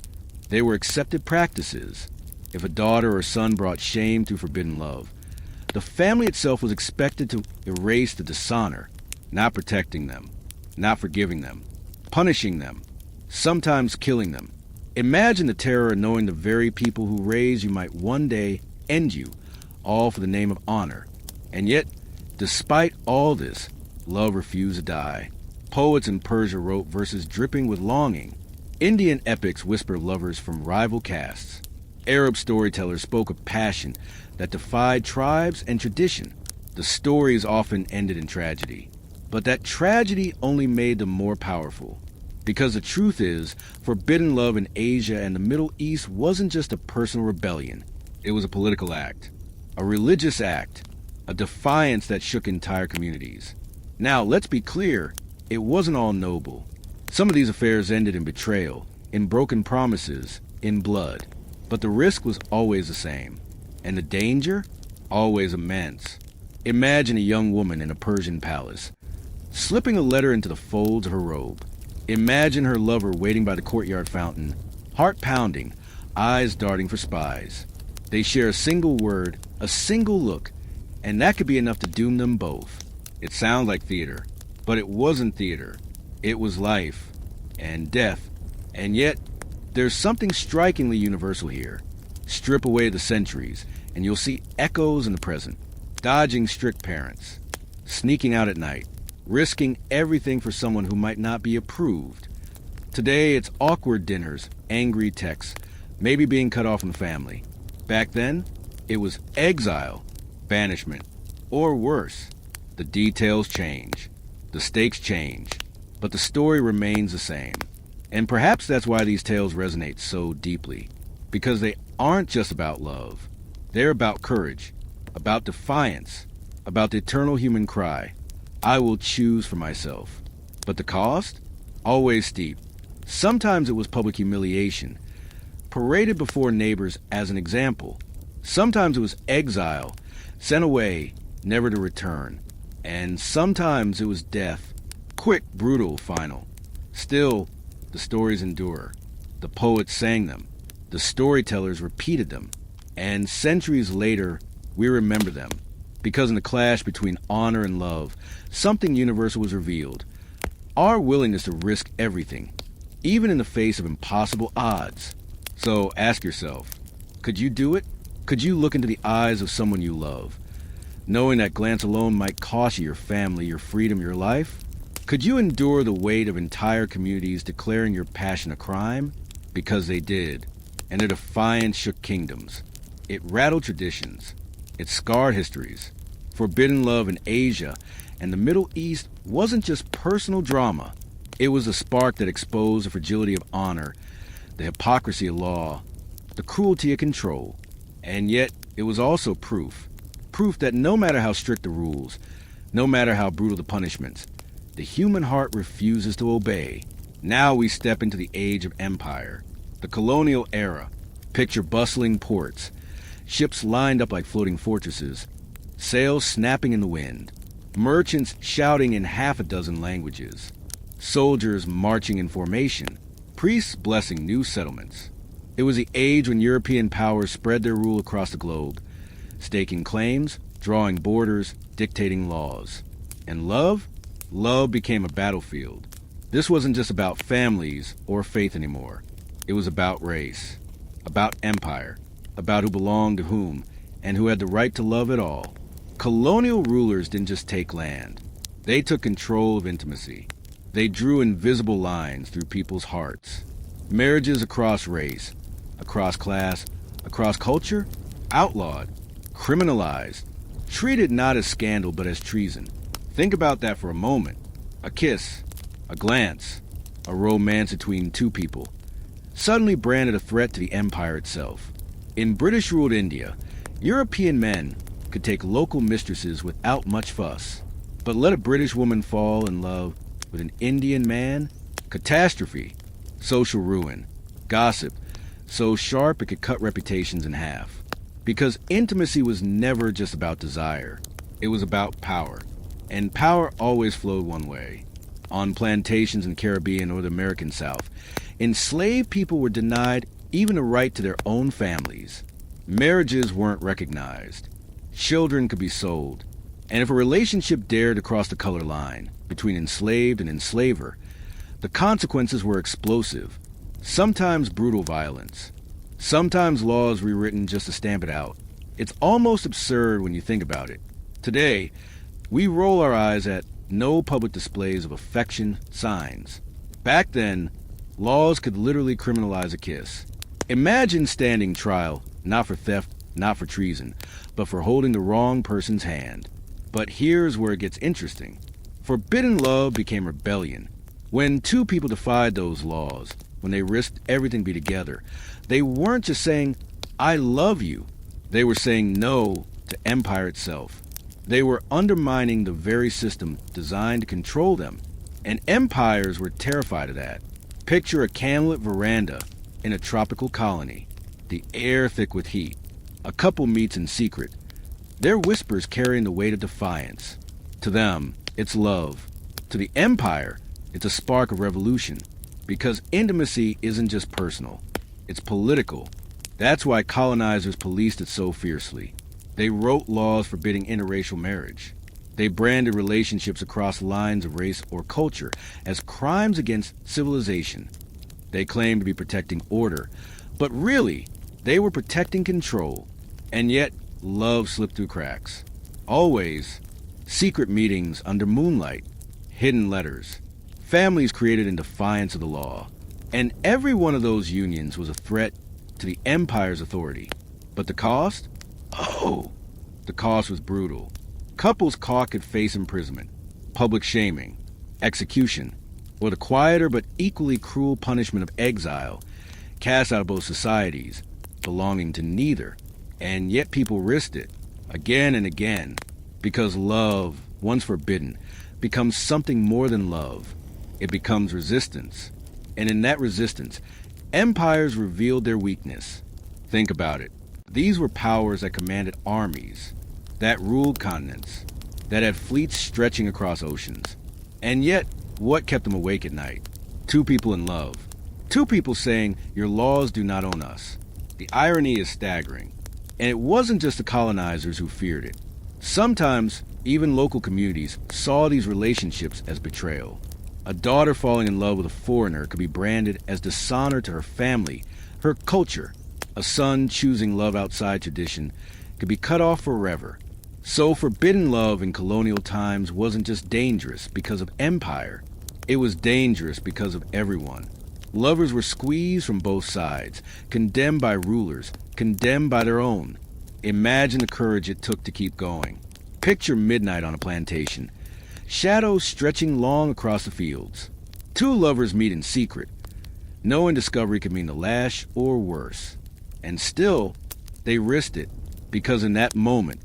[SPEAKER 1] They were accepted practices. If a daughter or son brought shame through forbidden love, the family itself was expected to erase the dishonor, not protecting them, not forgiving them, punishing them, sometimes killing them. Imagine the terror of knowing the very people who raised you might one day end you, all for the name of honor. And yet, despite all this, love refused to die. Poets in Persia wrote verses dripping with longing. Indian epics whisper lovers from rival castes. Arab storytellers spoke of passion that defied tribes and tradition. The stories often ended in tragedy. But that tragedy only made them more powerful. Because the truth is, forbidden love in Asia and the Middle East wasn't just a personal rebellion. It was a political act, a religious act, a defiance that shook entire communities. Now, let's be clear, it wasn't all noble. Some of these affairs ended in betrayal, in broken promises, in blood. But the risk was always the same, and the danger, always immense. Imagine a young woman in a Persian palace, slipping a letter into the folds of her robe. Imagine her lover waiting by the courtyard fountain, heart pounding, eyes darting for spies. They share a single word, a single look, and that could be enough to doom them both. It sounds like theater, but it wasn't theater. It was life and death, and yet there's something strikingly universal here. Strip away the centuries, and you'll see echoes in the present. Dodging strict parents, sneaking out at night, risking everything for someone who might not be approved. Today, it's awkward dinners, angry texts, maybe being cut off from the family. Back then, it was exile, banishment, or worse. The details change, the stakes change, but the story remains the same. And perhaps that's why these tales resonate so deeply, because they aren't just about love. They're about courage, about defiance, about the eternal human cry, I will choose for myself. But the cost? Always steep. Sometimes it was public humiliation, paraded before neighbors as an example. Sometimes it was exile, sent away, never to return. And sometimes it was death, quick, brutal, final. Still, the stories endure. The poets sang them. The storytellers repeated them. And centuries later, we remember them. Because in the clash between honor and love, something universal was revealed. Our willingness to risk everything, even in the face of impossible odds. So ask yourself, could you do it? Could you look into the eyes of someone you love, knowing that glance alone might cost you your family, your freedom, your life? Could you endure the weight of entire communities declaring your passion a crime? Because they did, and their defiance shook kingdoms. It rattled traditions. It scarred histories. Forbidden love in Asia and the Middle East wasn't just personal drama. It was a spark that exposed the fragility of honor, the hypocrisy of law, the cruelty of control. And yet, it was also proof that no matter how strict the rules, no matter how brutal the punishments, the human heart refuses to obey. Now we step into the age of empire, the colonial era. Picture bustling ports, ships lined up like floating fortresses, sails snapping in the wind, merchants shouting in half a dozen languages, soldiers marching in formation, priests blessing new settlements. It was the age when European powers spread their rule across the globe, staking claims, drawing borders, dictating laws. And love? Love became a battlefield. This wasn't just about families or faith anymore. It was about race, about empire, about who belonged to whom, and who had the right to love it all. Colonial rulers didn't just take land. They took control of intimacy. They drew invisible lines through people's hearts. Marriages across race, across class, across culture, outlawed, criminalized, treated not as scandal but as treason. Think about that for a moment. A kiss, a glance, a romance between two people, suddenly branded a threat to the empire itself. In British-ruled India, European men could take local mistresses without much fuss. But let a British woman fall in love with an Indian man? Catastrophe, social ruin, gossip, so sharp it could cut reputations in half. Because intimacy was never just about desire. It was about power. And power always flowed one way. On plantations in Caribbean or the American South, enslaved people were denied even a right to their own families. Marriages weren't recognized. Children could be sold. And if a relationship dared to cross the color line between enslaved and enslaver, the consequences were explosive, sometimes brutal violence, sometimes laws rewritten just to stamp it out. It's almost absurd when you think about it. Today, we roll our eyes at no public displays of affection signs. Back then, laws could literally criminalize a kiss. Imagine standing trial, not for theft, not for treason, but for holding the wrong person's hand. But here's where it gets interesting. Forbidden love became rebellion. When two people defied those laws, when they risked everything to be together, they weren't just saying, "I love you." They were saying no to empire itself. They were undermining the very system designed to control them. And empires were terrified of that. Picture a candlelit veranda in a tropical colony, the air thick with heat. A couple meets in secret, their whispers carrying the weight of defiance. To them, it's love. To the empire, it's a spark of revolution. Because intimacy isn't just personal, it's political. That's why colonizers policed it so fiercely. They wrote laws forbidding interracial marriage. They branded relationships across lines of race or culture as crimes against civilization. They claimed to be protecting order, but really, they were protecting control. And yet, love slipped through cracks. Always. Secret meetings under moonlight. Hidden letters. Families created in defiance of the law. And every one of those unions was a threat to the empire's authority. But the cost? Oh, the cost was brutal. Couples caught could face imprisonment, public shaming, execution, or the quieter but equally cruel punishment of exile, cast out of both societies, belonging to neither. And yet people risked it, again and again, because love, once forbidden, becomes something more than love. It becomes resistance. And in that resistance, empires revealed their weakness. Think about it. These were powers that commanded armies, that ruled continents, that had fleets stretching across oceans. And yet, what kept them awake at night? Two people in love. Two people saying, "Your laws do not own us." The irony is staggering. And it wasn't just the colonizers who feared it. Sometimes, even local communities saw these relationships as betrayal. A daughter falling in love with a foreigner could be branded as dishonor to her family, her culture. A son choosing love outside tradition could be cut off forever. So forbidden love in colonial times wasn't just dangerous because of empire. It was dangerous because of everyone. Lovers were squeezed from both sides, condemned by rulers, condemned by their own. Imagine the courage it took to keep going. Picture midnight on a plantation, shadows stretching long across the fields. Two lovers meet in secret. Knowing discovery could mean the lash or worse. And still, they risked it, because in that moment,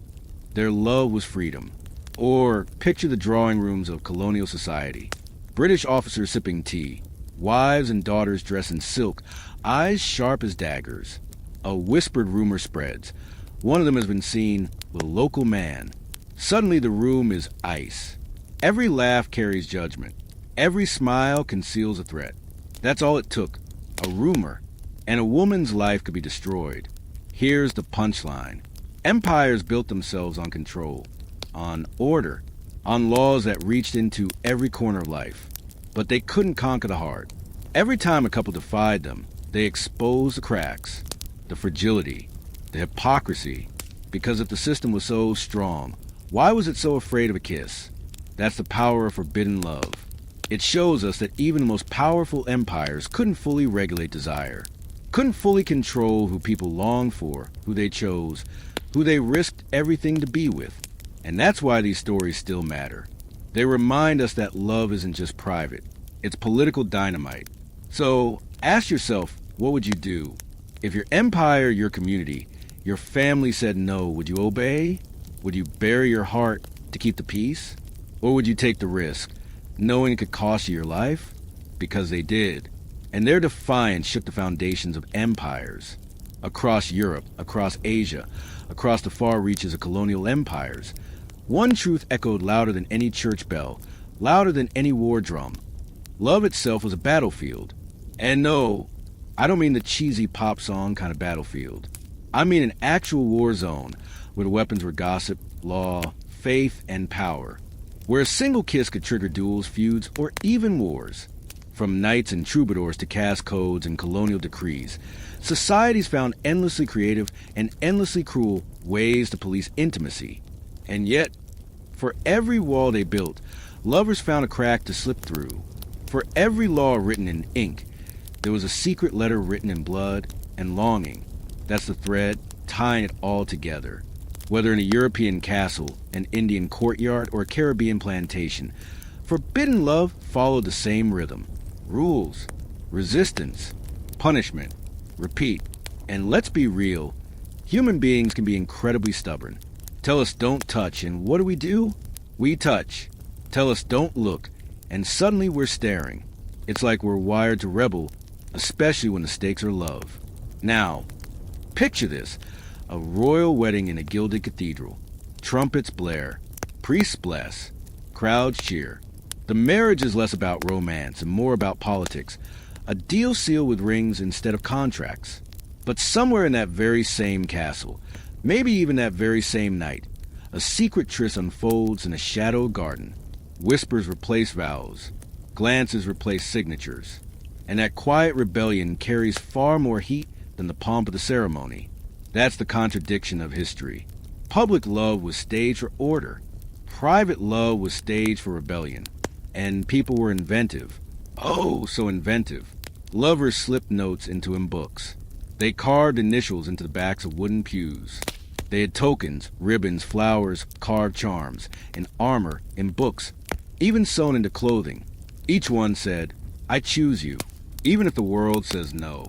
[SPEAKER 1] their love was freedom. Or picture the drawing rooms of colonial society. British officers sipping tea, wives and daughters dressed in silk, eyes sharp as daggers. A whispered rumor spreads. One of them has been seen with a local man. Suddenly the room is ice. Every laugh carries judgment. Every smile conceals a threat. That's all it took. A rumor. And a woman's life could be destroyed. Here's the punchline. Empires built themselves on control, on order, on laws that reached into every corner of life. But they couldn't conquer the heart. Every time a couple defied them, they exposed the cracks, the fragility, the hypocrisy. Because if the system was so strong, why was it so afraid of a kiss? That's the power of forbidden love. It shows us that even the most powerful empires couldn't fully regulate desire, couldn't fully control who people longed for, who they chose, who they risked everything to be with. And that's why these stories still matter. They remind us that love isn't just private, it's political dynamite. So ask yourself, what would you do? If your empire, your community, your family said no, would you obey? Would you bury your heart to keep the peace? Or would you take the risk, knowing it could cost you your life? Because they did. And their defiance shook the foundations of empires. across Europe, across Asia, across the far reaches of colonial empires. One truth echoed louder than any church bell, louder than any war drum. Love itself was a battlefield. And no, I don't mean the cheesy pop song kind of battlefield. I mean an actual war zone where the weapons were gossip, law, faith, and power. Where a single kiss could trigger duels, feuds, or even wars. From knights and troubadours to caste codes and colonial decrees, societies found endlessly creative and endlessly cruel ways to police intimacy. And yet, for every wall they built, lovers found a crack to slip through. For every law written in ink, there was a secret letter written in blood and longing. That's the thread tying it all together. Whether in a European castle, an Indian courtyard, or a Caribbean plantation, forbidden love followed the same rhythm. Rules, resistance, punishment, repeat. And let's be real, human beings can be incredibly stubborn. Tell us don't touch, and what do? We touch. Tell us don't look, and suddenly we're staring. It's like we're wired to rebel, especially when the stakes are love. Now, picture this. A royal wedding in a gilded cathedral. Trumpets blare. Priests bless. Crowds cheer. The marriage is less about romance and more about politics. A deal sealed with rings instead of contracts. But somewhere in that very same castle, maybe even that very same night, a secret tryst unfolds in a shadowed garden. Whispers replace vows. Glances replace signatures. And that quiet rebellion carries far more heat than the pomp of the ceremony. That's the contradiction of history. Public love was staged for order. Private love was staged for rebellion. And people were inventive. Oh, so inventive. Lovers slipped notes into hymn books. They carved initials into the backs of wooden pews. They had tokens, ribbons, flowers, carved charms, and armor in books, even sewn into clothing. Each one said, I choose you, even if the world says no.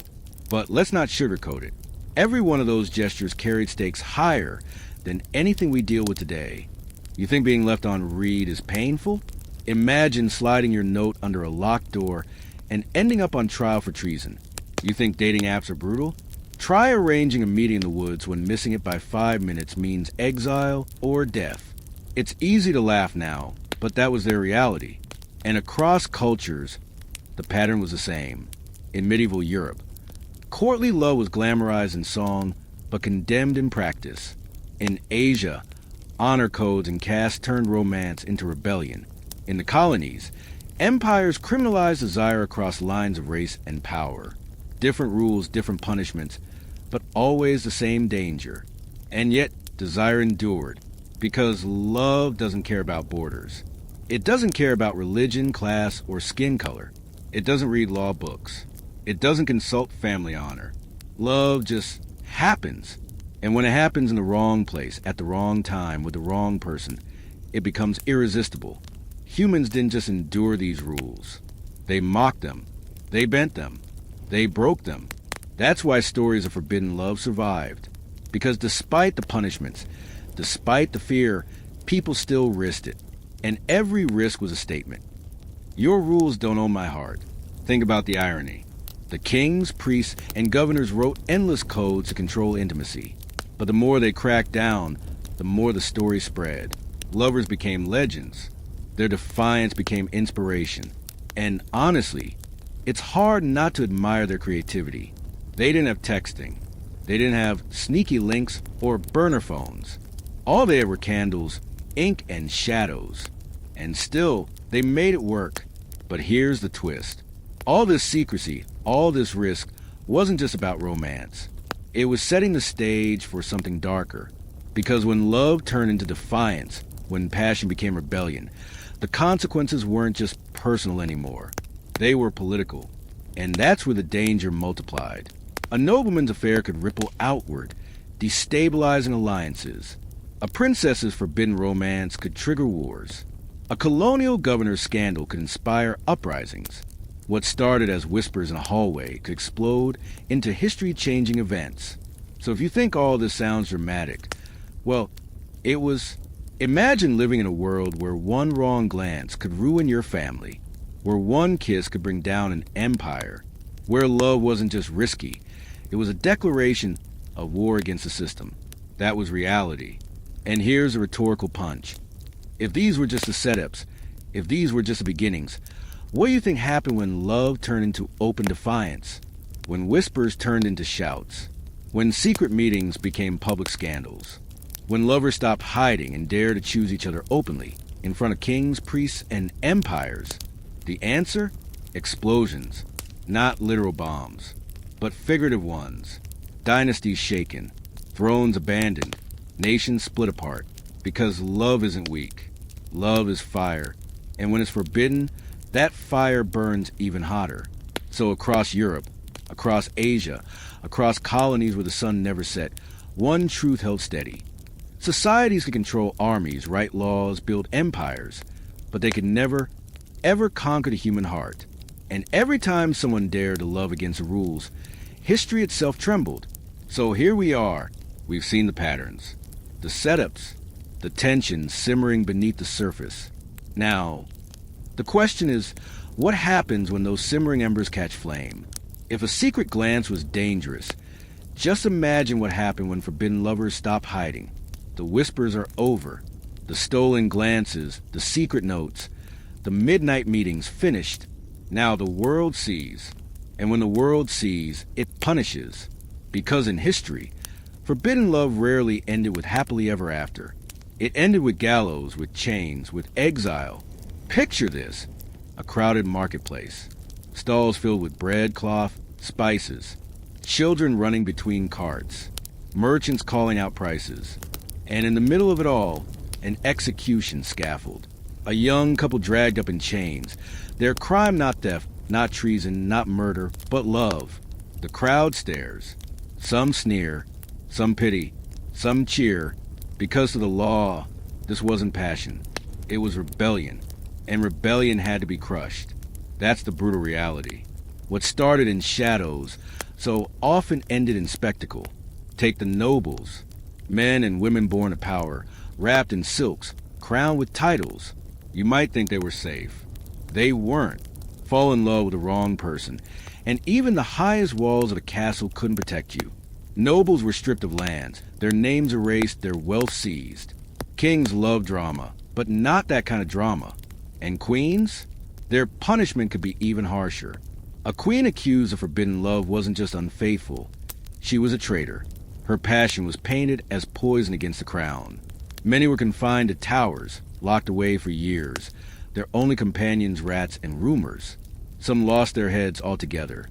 [SPEAKER 1] But let's not sugarcoat it. Every one of those gestures carried stakes higher than anything we deal with today. You think being left on read is painful? Imagine sliding your note under a locked door and ending up on trial for treason. You think dating apps are brutal? Try arranging a meeting in the woods when missing it by 5 minutes means exile or death. It's easy to laugh now, but that was their reality. And across cultures, the pattern was the same. In medieval Europe, courtly love was glamorized in song, but condemned in practice. In Asia, honor codes and caste turned romance into rebellion. In the colonies, empires criminalized desire across lines of race and power. Different rules, different punishments, but always the same danger. And yet, desire endured, because love doesn't care about borders. It doesn't care about religion, class, or skin color. It doesn't read law books. It doesn't consult family honor. Love just happens. And when it happens in the wrong place, at the wrong time, with the wrong person, it becomes irresistible. Humans didn't just endure these rules. They mocked them. They bent them. They broke them. That's why stories of forbidden love survived. Because despite the punishments, despite the fear, people still risked it. And every risk was a statement. Your rules don't own my heart. Think about the irony. The kings, priests, and governors wrote endless codes to control intimacy. But the more they cracked down, the more the story spread. Lovers became legends. Their defiance became inspiration. And honestly, it's hard not to admire their creativity. They didn't have texting. They didn't have sneaky links or burner phones. All they had were candles, ink, and shadows. And still, they made it work. But here's the twist. All this secrecy, all this risk, wasn't just about romance. It was setting the stage for something darker. Because when love turned into defiance, when passion became rebellion, the consequences weren't just personal anymore. They were political. And that's where the danger multiplied. A nobleman's affair could ripple outward, destabilizing alliances. A princess's forbidden romance could trigger wars. A colonial governor's scandal could inspire uprisings. What started as whispers in a hallway could explode into history-changing events. So if you think all this sounds dramatic, well, it was... Imagine living in a world where one wrong glance could ruin your family, where one kiss could bring down an empire, where love wasn't just risky, It was a declaration of war against the system. That was reality. And here's a rhetorical punch. If these were just the setups, if these were just the beginnings, what do you think happened when love turned into open defiance? When whispers turned into shouts? When secret meetings became public scandals? When lovers stopped hiding and dared to choose each other openly in front of kings, priests, and empires? The answer? Explosions. Not literal bombs, but figurative ones. Dynasties shaken, thrones abandoned, nations split apart. Because love isn't weak. Love is fire. And when it's forbidden, that fire burns even hotter. So across Europe, across Asia, across colonies where the sun never set, one truth held steady. Societies could control armies, write laws, build empires, but they could never, ever conquer the human heart. And every time someone dared to love against the rules, history itself trembled. So here we are. We've seen the patterns, the setups, the tension simmering beneath the surface. Now, the question is, what happens when those simmering embers catch flame? If a secret glance was dangerous, just imagine what happened when forbidden lovers stop hiding. The whispers are over. The stolen glances, the secret notes, the midnight meetings finished. Now the world sees. And when the world sees, it punishes. Because in history, forbidden love rarely ended with happily ever after. It ended with gallows, with chains, with exile. Picture this. A crowded marketplace. Stalls filled with bread, cloth, spices. Children running between carts. Merchants calling out prices. And in the middle of it all, an execution scaffold. A young couple dragged up in chains. Their crime not theft, not treason, not murder, but love. The crowd stares. Some sneer, some pity, some cheer. Because of the law, this wasn't passion. It was rebellion. And rebellion had to be crushed. That's the brutal reality. What started in shadows so often ended in spectacle. Take the nobles, men and women born of power, wrapped in silks, crowned with titles. You might think they were safe. They weren't. Fall in love with the wrong person. And even the highest walls of the castle couldn't protect you. Nobles were stripped of lands, their names erased, their wealth seized. Kings loved drama, but not that kind of drama. And queens? Their punishment could be even harsher. A queen accused of forbidden love wasn't just unfaithful. She was a traitor. Her passion was painted as poison against the crown. Many were confined to towers, locked away for years. Their only companions rats and rumors. Some lost their heads altogether.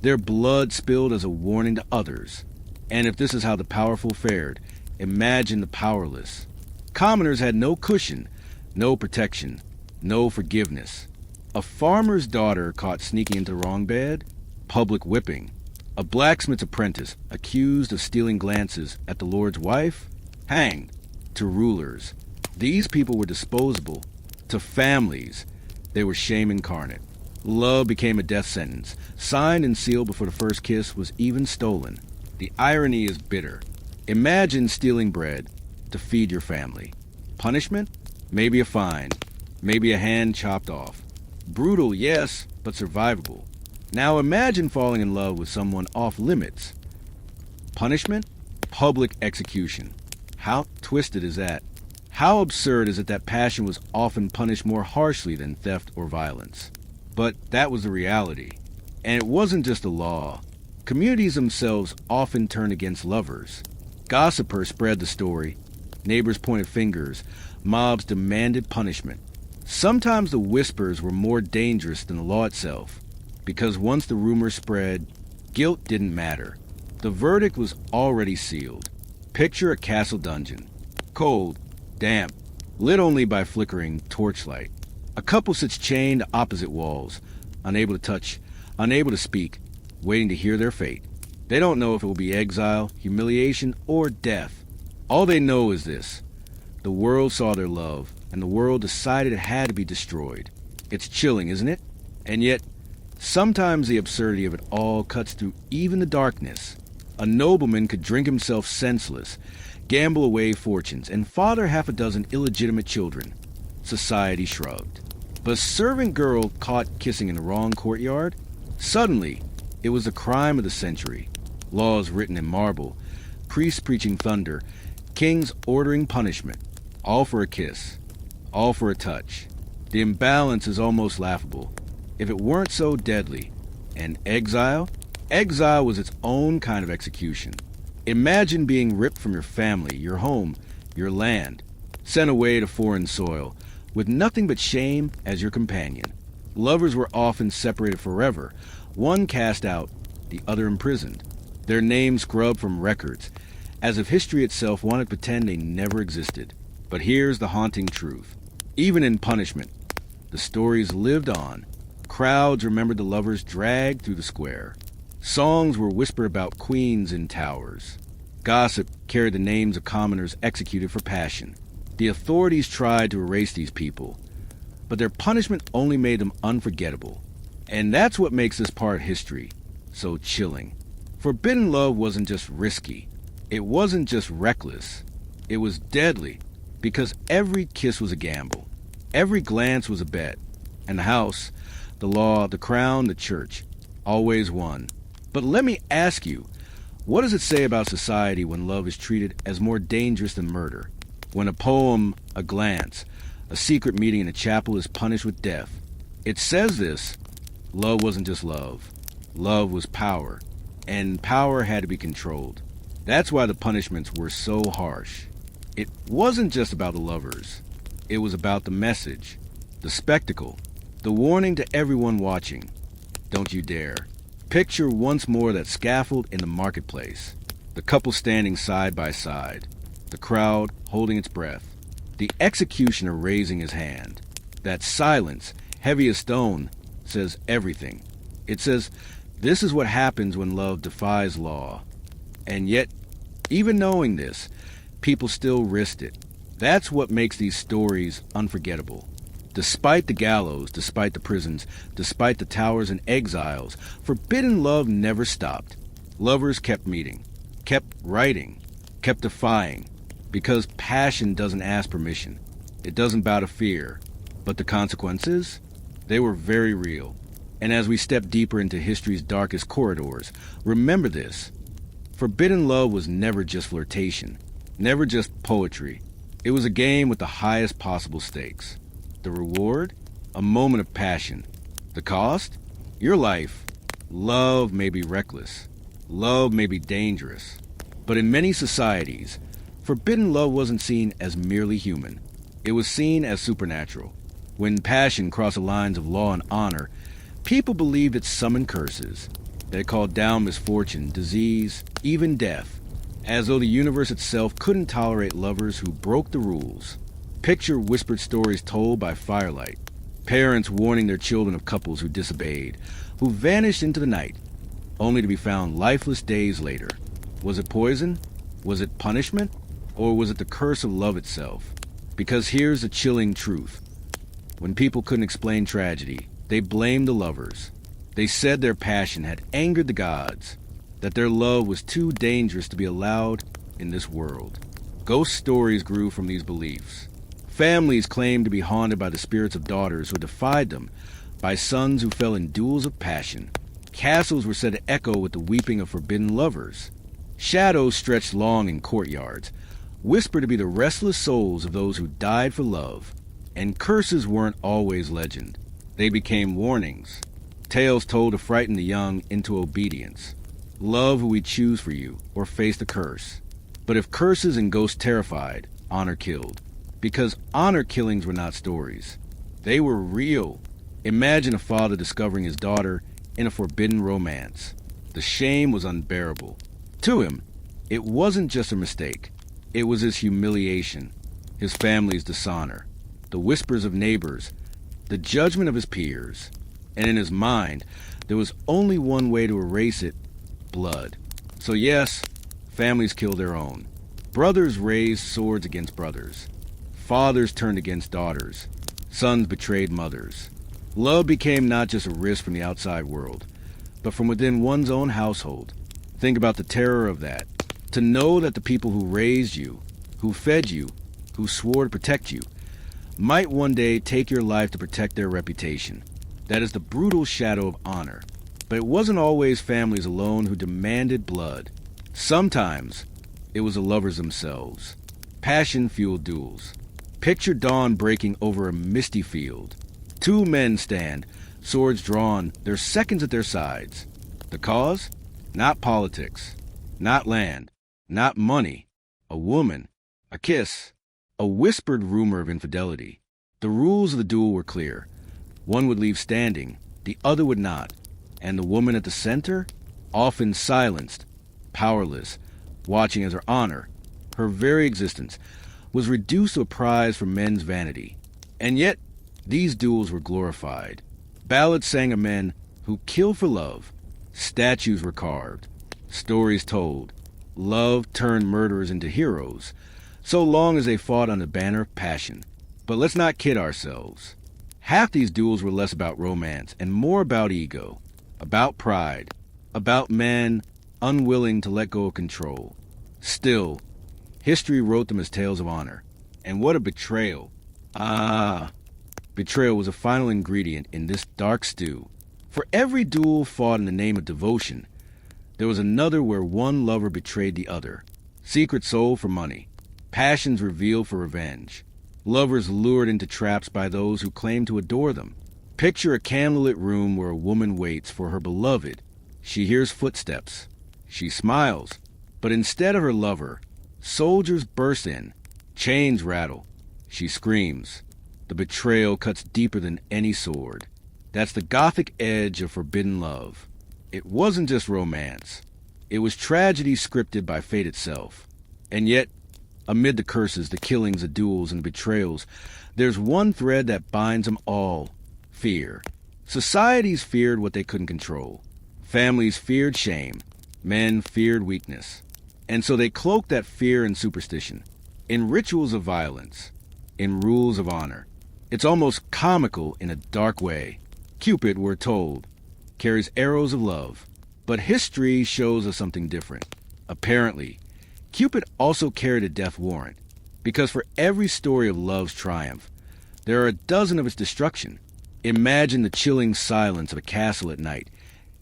[SPEAKER 1] Their blood spilled as a warning to others. And if this is how the powerful fared, imagine the powerless. Commoners had no cushion, no protection, no forgiveness. A farmer's daughter caught sneaking into the wrong bed? Public whipping. A blacksmith's apprentice accused of stealing glances at the Lord's wife? Hanged. To rulers. These people were disposable. To families, they were shame incarnate. Love became a death sentence, signed and sealed before the first kiss was even stolen. The irony is bitter. Imagine stealing bread to feed your family. Punishment? Maybe a fine. Maybe a hand chopped off. Brutal, yes, but survivable. Now imagine falling in love with someone off limits. Punishment? Public execution. How twisted is that? How absurd is it that passion was often punished more harshly than theft or violence? But that was the reality. And it wasn't just a law. Communities themselves often turned against lovers. Gossipers spread the story. Neighbors pointed fingers. Mobs demanded punishment. Sometimes the whispers were more dangerous than the law itself. Because once the rumors spread, guilt didn't matter. The verdict was already sealed. Picture a castle dungeon. Cold, damp, lit only by flickering torchlight. A couple sits chained to opposite walls, unable to touch, unable to speak, waiting to hear their fate. They don't know if it will be exile, humiliation, or death. All they know is this. The world saw their love, and the world decided it had to be destroyed. It's chilling, isn't it? And yet, sometimes the absurdity of it all cuts through even the darkness. A nobleman could drink himself senseless, gamble away fortunes, and father half a dozen illegitimate children. Society shrugged. But a servant girl caught kissing in the wrong courtyard? Suddenly, it was the crime of the century. laws written in marble, priests preaching thunder, kings ordering punishment, all for a kiss, all for a touch. The imbalance is almost laughable. If it weren't so deadly. And exile? Exile was its own kind of execution. Imagine being ripped from your family, your home, your land, sent away to foreign soil, with nothing but shame as your companion. Lovers were often separated forever, one cast out, the other imprisoned, their names scrubbed from records, as if history itself wanted to pretend they never existed. But here's the haunting truth. Even in punishment, the stories lived on. Crowds remembered the lovers dragged through the square. Songs were whispered about queens in towers. Gossip carried the names of commoners executed for passion. The authorities tried to erase these people, but their punishment only made them unforgettable. And that's what makes this part of history so chilling. Forbidden love wasn't just risky. It wasn't just reckless. It was deadly, because every kiss was a gamble. Every glance was a bet. And the house, the law, the crown, the church, always won. But let me ask you, what does it say about society when love is treated as more dangerous than murder? When a poem, a glance, a secret meeting in a chapel is punished with death? It says this: love wasn't just love. Love was power, and power had to be controlled. That's why the punishments were so harsh. It wasn't just about the lovers. It was about the message, the spectacle, the warning to everyone watching. Don't you dare. Picture once more that scaffold in the marketplace, the couple standing side by side, the crowd holding its breath, the executioner raising his hand. That silence, heavy as stone, says everything. It says, this is what happens when love defies law. And yet, even knowing this, people still risked it. That's what makes these stories unforgettable. Despite the gallows, despite the prisons, despite the towers and exiles, forbidden love never stopped. Lovers kept meeting, kept writing, kept defying, because passion doesn't ask permission. It doesn't bow to fear. But the consequences? They were very real. And as we step deeper into history's darkest corridors, remember this. Forbidden love was never just flirtation, never just poetry. It was a game with the highest possible stakes. The reward? A moment of passion. The cost? Your life. Love may be reckless. Love may be dangerous. But in many societies, forbidden love wasn't seen as merely human. It was seen as supernatural. When passion crossed the lines of law and honor, people believed it summoned curses. They called down misfortune, disease, even death, as though the universe itself couldn't tolerate lovers who broke the rules. Picture whispered stories told by firelight, parents warning their children of couples who disobeyed, who vanished into the night, only to be found lifeless days later. Was it poison? Was it punishment? Or was it the curse of love itself? Because here's the chilling truth. When people couldn't explain tragedy, they blamed the lovers. They said their passion had angered the gods, that their love was too dangerous to be allowed in this world. Ghost stories grew from these beliefs. Families claimed to be haunted by the spirits of daughters who defied them, by sons who fell in duels of passion. Castles were said to echo with the weeping of forbidden lovers. Shadows stretched long in courtyards, whispered to be the restless souls of those who died for love. And curses weren't always legend. They became warnings, tales told to frighten the young into obedience. Love who we choose for you, or face the curse. But if curses and ghosts terrified, honor killed. Because honor killings were not stories. They were real. Imagine a father discovering his daughter in a forbidden romance. The shame was unbearable. To him, it wasn't just a mistake. It was his humiliation, his family's dishonor, the whispers of neighbors, the judgment of his peers. And in his mind, there was only one way to erase it: blood. So yes, families killed their own. Brothers raised swords against brothers. Fathers turned against daughters. Sons betrayed mothers. Love became not just a risk from the outside world, but from within one's own household. Think about the terror of that. To know that the people who raised you, who fed you, who swore to protect you, might one day take your life to protect their reputation. That is the brutal shadow of honor. But it wasn't always families alone who demanded blood. Sometimes it was the lovers themselves. Passion-fueled duels. Picture dawn breaking over a misty field. Two men stand, swords drawn, their seconds at their sides. The cause? Not politics, not land, not money. A woman, a kiss, a whispered rumor of infidelity. The rules of the duel were clear. One would leave standing, the other would not. And the woman at the center? Often silenced, powerless, watching as her honor, her very existence, was reduced to a prize for men's vanity. And yet, these duels were glorified. Ballads sang of men who killed for love. Statues were carved. Stories told. Love turned murderers into heroes, so long as they fought on the banner of passion. But let's not kid ourselves. Half these duels were less about romance and more about ego, about pride, about men unwilling to let go of control. Still, history wrote them as tales of honor. And what a betrayal. Betrayal was a final ingredient in this dark stew. For every duel fought in the name of devotion, there was another where one lover betrayed the other. Secret sold for money. Passions revealed for revenge. Lovers lured into traps by those who claim to adore them. Picture a candlelit room where a woman waits for her beloved. She hears footsteps. She smiles. But instead of her lover, soldiers burst in. Chains rattle. She screams. The betrayal cuts deeper than any sword. That's the Gothic edge of forbidden love. It wasn't just romance. It was tragedy scripted by fate itself. And yet, amid the curses, the killings, the duels, and the betrayals, there's one thread that binds them all: fear. Societies feared what they couldn't control. Families feared shame. Men feared weakness. And so they cloaked that fear in superstition, in rituals of violence, in rules of honor. It's almost comical in a dark way. Cupid, we're told, carries arrows of love. But history shows us something different. Apparently, Cupid also carried a death warrant, because for every story of love's triumph, there are a dozen of its destruction. Imagine the chilling silence of a castle at night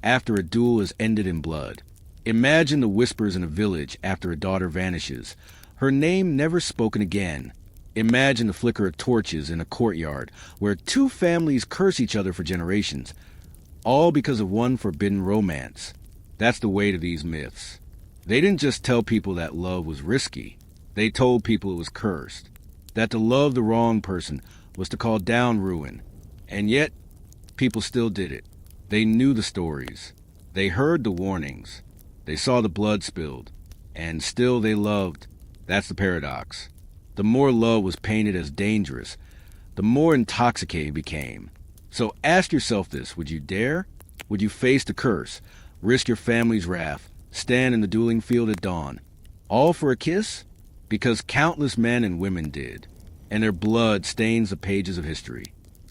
[SPEAKER 1] after a duel has ended in blood. Imagine the whispers in a village after a daughter vanishes, her name never spoken again. Imagine the flicker of torches in a courtyard where two families curse each other for generations, all because of one forbidden romance. That's the weight of these myths. They didn't just tell people that love was risky. They told people it was cursed, that to love the wrong person was to call down ruin. And yet, people still did it. They knew the stories. They heard the warnings. They saw the blood spilled. And still they loved. That's the paradox. The more love was painted as dangerous, the more intoxicating it became. So ask yourself this: would you dare? Would you face the curse, risk your family's wrath, stand in the dueling field at dawn, all for a kiss? Because countless men and women did, and their blood stains the pages of history.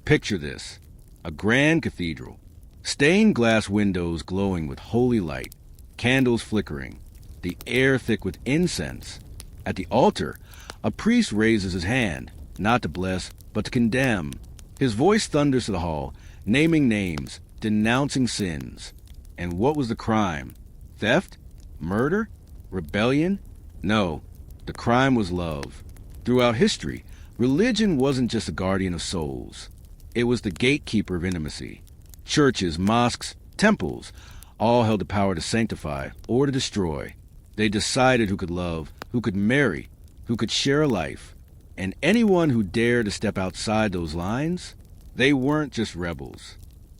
[SPEAKER 1] Picture this: a grand cathedral, stained glass windows glowing with holy light, candles flickering, the air thick with incense. At the altar, a priest raises his hand, not to bless, but to condemn. His voice thunders to the hall, naming names, denouncing sins. And what was the crime? Theft? Murder? Rebellion? No, the crime was love. Throughout history, religion wasn't just a guardian of souls. It was the gatekeeper of intimacy. Churches, mosques, temples, all held the power to sanctify or to destroy. They decided who could love, who could marry, who could share a life. And anyone who dared to step outside those lines, they weren't just rebels.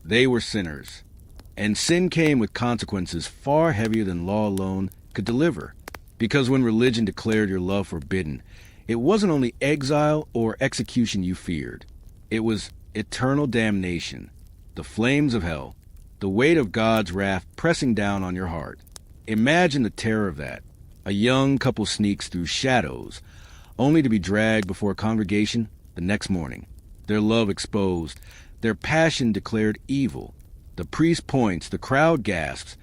[SPEAKER 1] They were sinners. And sin came with consequences far heavier than law alone could deliver. Because when religion declared your love forbidden, it wasn't only exile or execution you feared. It was eternal damnation, the flames of hell, the weight of God's wrath pressing down on your heart. Imagine the terror of that. A young couple sneaks through shadows, only to be dragged before a congregation the next morning. Their love exposed, their passion declared evil. The priest points, the crowd gasps,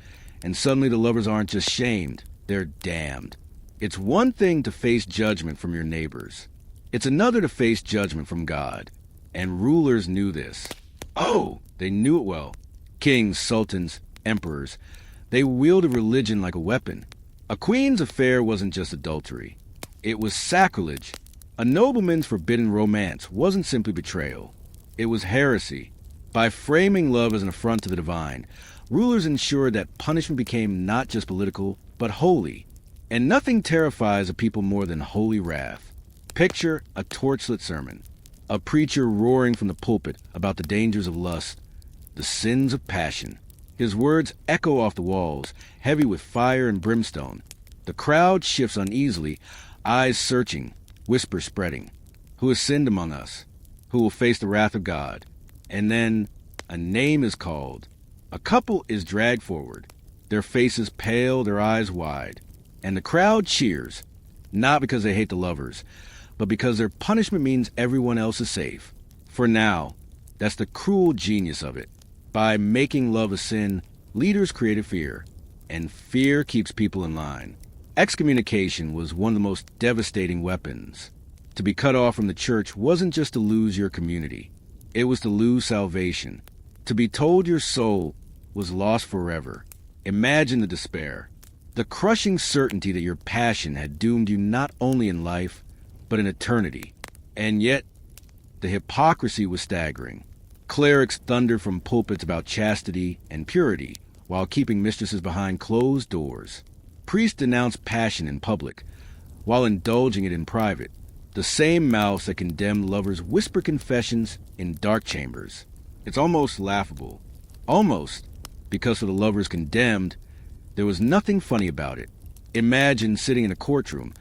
[SPEAKER 1] and suddenly the lovers aren't just shamed, they're damned. It's one thing to face judgment from your neighbors. It's another to face judgment from God. And rulers knew this. Oh, they knew it well. Kings, sultans, emperors. They wielded religion like a weapon. A queen's affair wasn't just adultery. It was sacrilege. A nobleman's forbidden romance wasn't simply betrayal. It was heresy. By framing love as an affront to the divine, rulers ensured that punishment became not just political, but holy. And nothing terrifies a people more than holy wrath. Picture a torchlit sermon, a preacher roaring from the pulpit about the dangers of lust, the sins of passion. His words echo off the walls, heavy with fire and brimstone. The crowd shifts uneasily, eyes searching, whisper spreading. Who has sinned among us? Who will face the wrath of God? And then a name is called. A couple is dragged forward, their faces pale, their eyes wide. And the crowd cheers, not because they hate the lovers, but because their punishment means everyone else is safe. For now, that's the cruel genius of it. By making love a sin, leaders created fear, and fear keeps people in line. Excommunication was one of the most devastating weapons. To be cut off from the church wasn't just to lose your community. It was to lose salvation. To be told your soul was lost forever. Imagine the despair. The crushing certainty that your passion had doomed you not only in life, but in eternity. And yet, the hypocrisy was staggering. Clerics thundered from pulpits about chastity and purity, while keeping mistresses behind closed doors. Priests denounced passion in public, while indulging it in private. The same mouths that condemned lovers whisper confessions in dark chambers. It's almost laughable. Almost, because for the lovers condemned, there was nothing funny about it. Imagine sitting in a courtroom,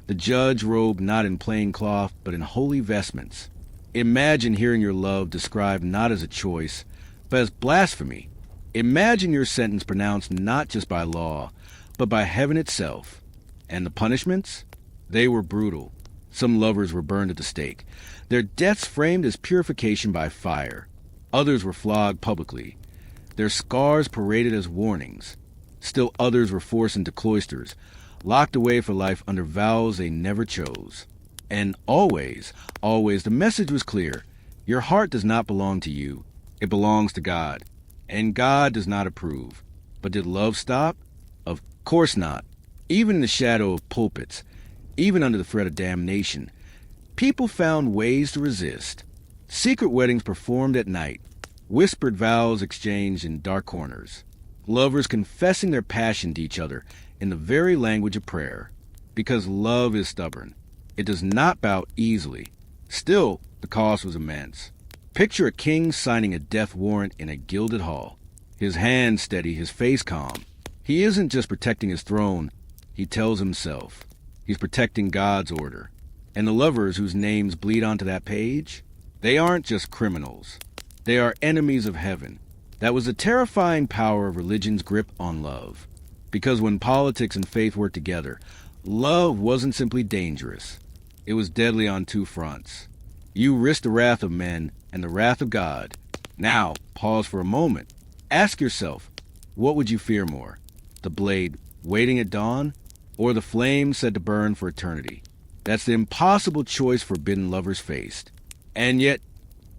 [SPEAKER 1] the judge robed not in plain cloth, but in holy vestments. Imagine hearing your love described not as a choice, but as blasphemy. Imagine your sentence pronounced not just by law, but by heaven itself. And the punishments? They were brutal. Some lovers were burned at the stake, their deaths framed as purification by fire. Others were flogged publicly, their scars paraded as warnings. Still others were forced into cloisters, locked away for life under vows they never chose. And always, always, the message was clear. Your heart does not belong to you. It belongs to God. And God does not approve. But did love stop? Of course not. Even in the shadow of pulpits, even under the threat of damnation, people found ways to resist. Secret weddings performed at night, whispered vows exchanged in dark corners, lovers confessing their passion to each other in the very language of prayer. Because love is stubborn. It does not bow easily. Still, the cost was immense. Picture a king signing a death warrant in a gilded hall. His hands steady, his face calm. He isn't just protecting his throne, he tells himself. He's protecting God's order. And the lovers whose names bleed onto that page, they aren't just criminals. They are enemies of heaven. That was the terrifying power of religion's grip on love. Because when politics and faith worked together, love wasn't simply dangerous. It was deadly on two fronts. You risked the wrath of men and the wrath of God. Now, pause for a moment. Ask yourself, what would you fear more? The blade waiting at dawn, or the flame said to burn for eternity? That's the impossible choice forbidden lovers faced. And yet,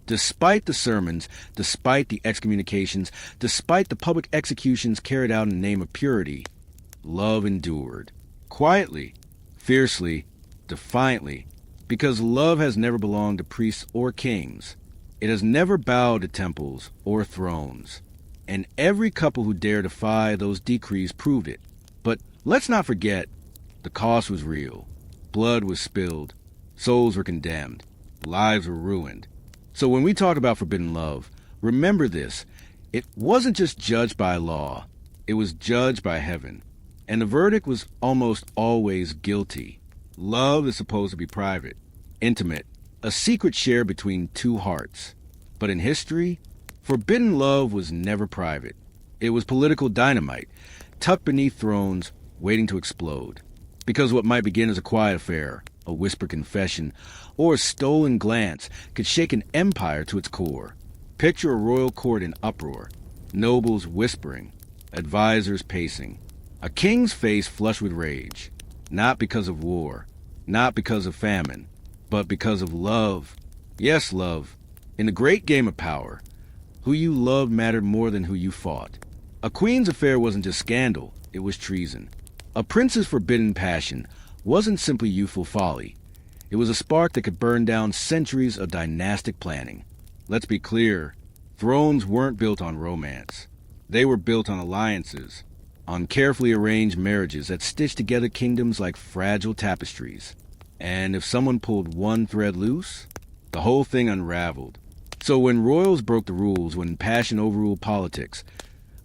[SPEAKER 1] despite the sermons, despite the excommunications, despite the public executions carried out in the name of purity, love endured. Quietly, fiercely, defiantly, because love has never belonged to priests or kings. It has never bowed to temples or thrones. And every couple who dared defy those decrees proved it. But let's not forget, the cost was real. Blood was spilled. Souls were condemned. Lives were ruined. So when we talk about forbidden love, remember this. It wasn't just judged by law. It was judged by heaven. And the verdict was almost always guilty. Love is supposed to be private, intimate, a secret shared between two hearts. But in history, forbidden love was never private. It was political dynamite, tucked beneath thrones, waiting to explode. Because what might begin as a quiet affair, a whispered confession, or a stolen glance could shake an empire to its core. Picture a royal court in uproar, nobles whispering, advisors pacing, a king's face flushed with rage, not because of war, not because of famine, but because of love. Yes, love. In the great game of power, who you loved mattered more than who you fought. A queen's affair wasn't just scandal, it was treason. A prince's forbidden passion wasn't simply youthful folly. It was a spark that could burn down centuries of dynastic planning. Let's be clear, thrones weren't built on romance. They were built on alliances, on carefully arranged marriages that stitched together kingdoms like fragile tapestries. And if someone pulled one thread loose, the whole thing unraveled. So when royals broke the rules, when passion overruled politics,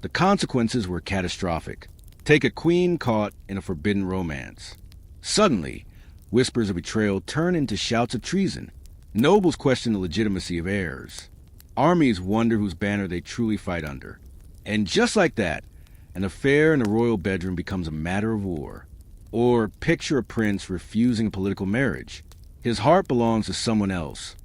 [SPEAKER 1] the consequences were catastrophic. Take a queen caught in a forbidden romance. Suddenly, whispers of betrayal turn into shouts of treason. Nobles question the legitimacy of heirs. Armies wonder whose banner they truly fight under. And just like that, an affair in the royal bedroom becomes a matter of war. Or picture a prince refusing a political marriage. His heart belongs to someone else,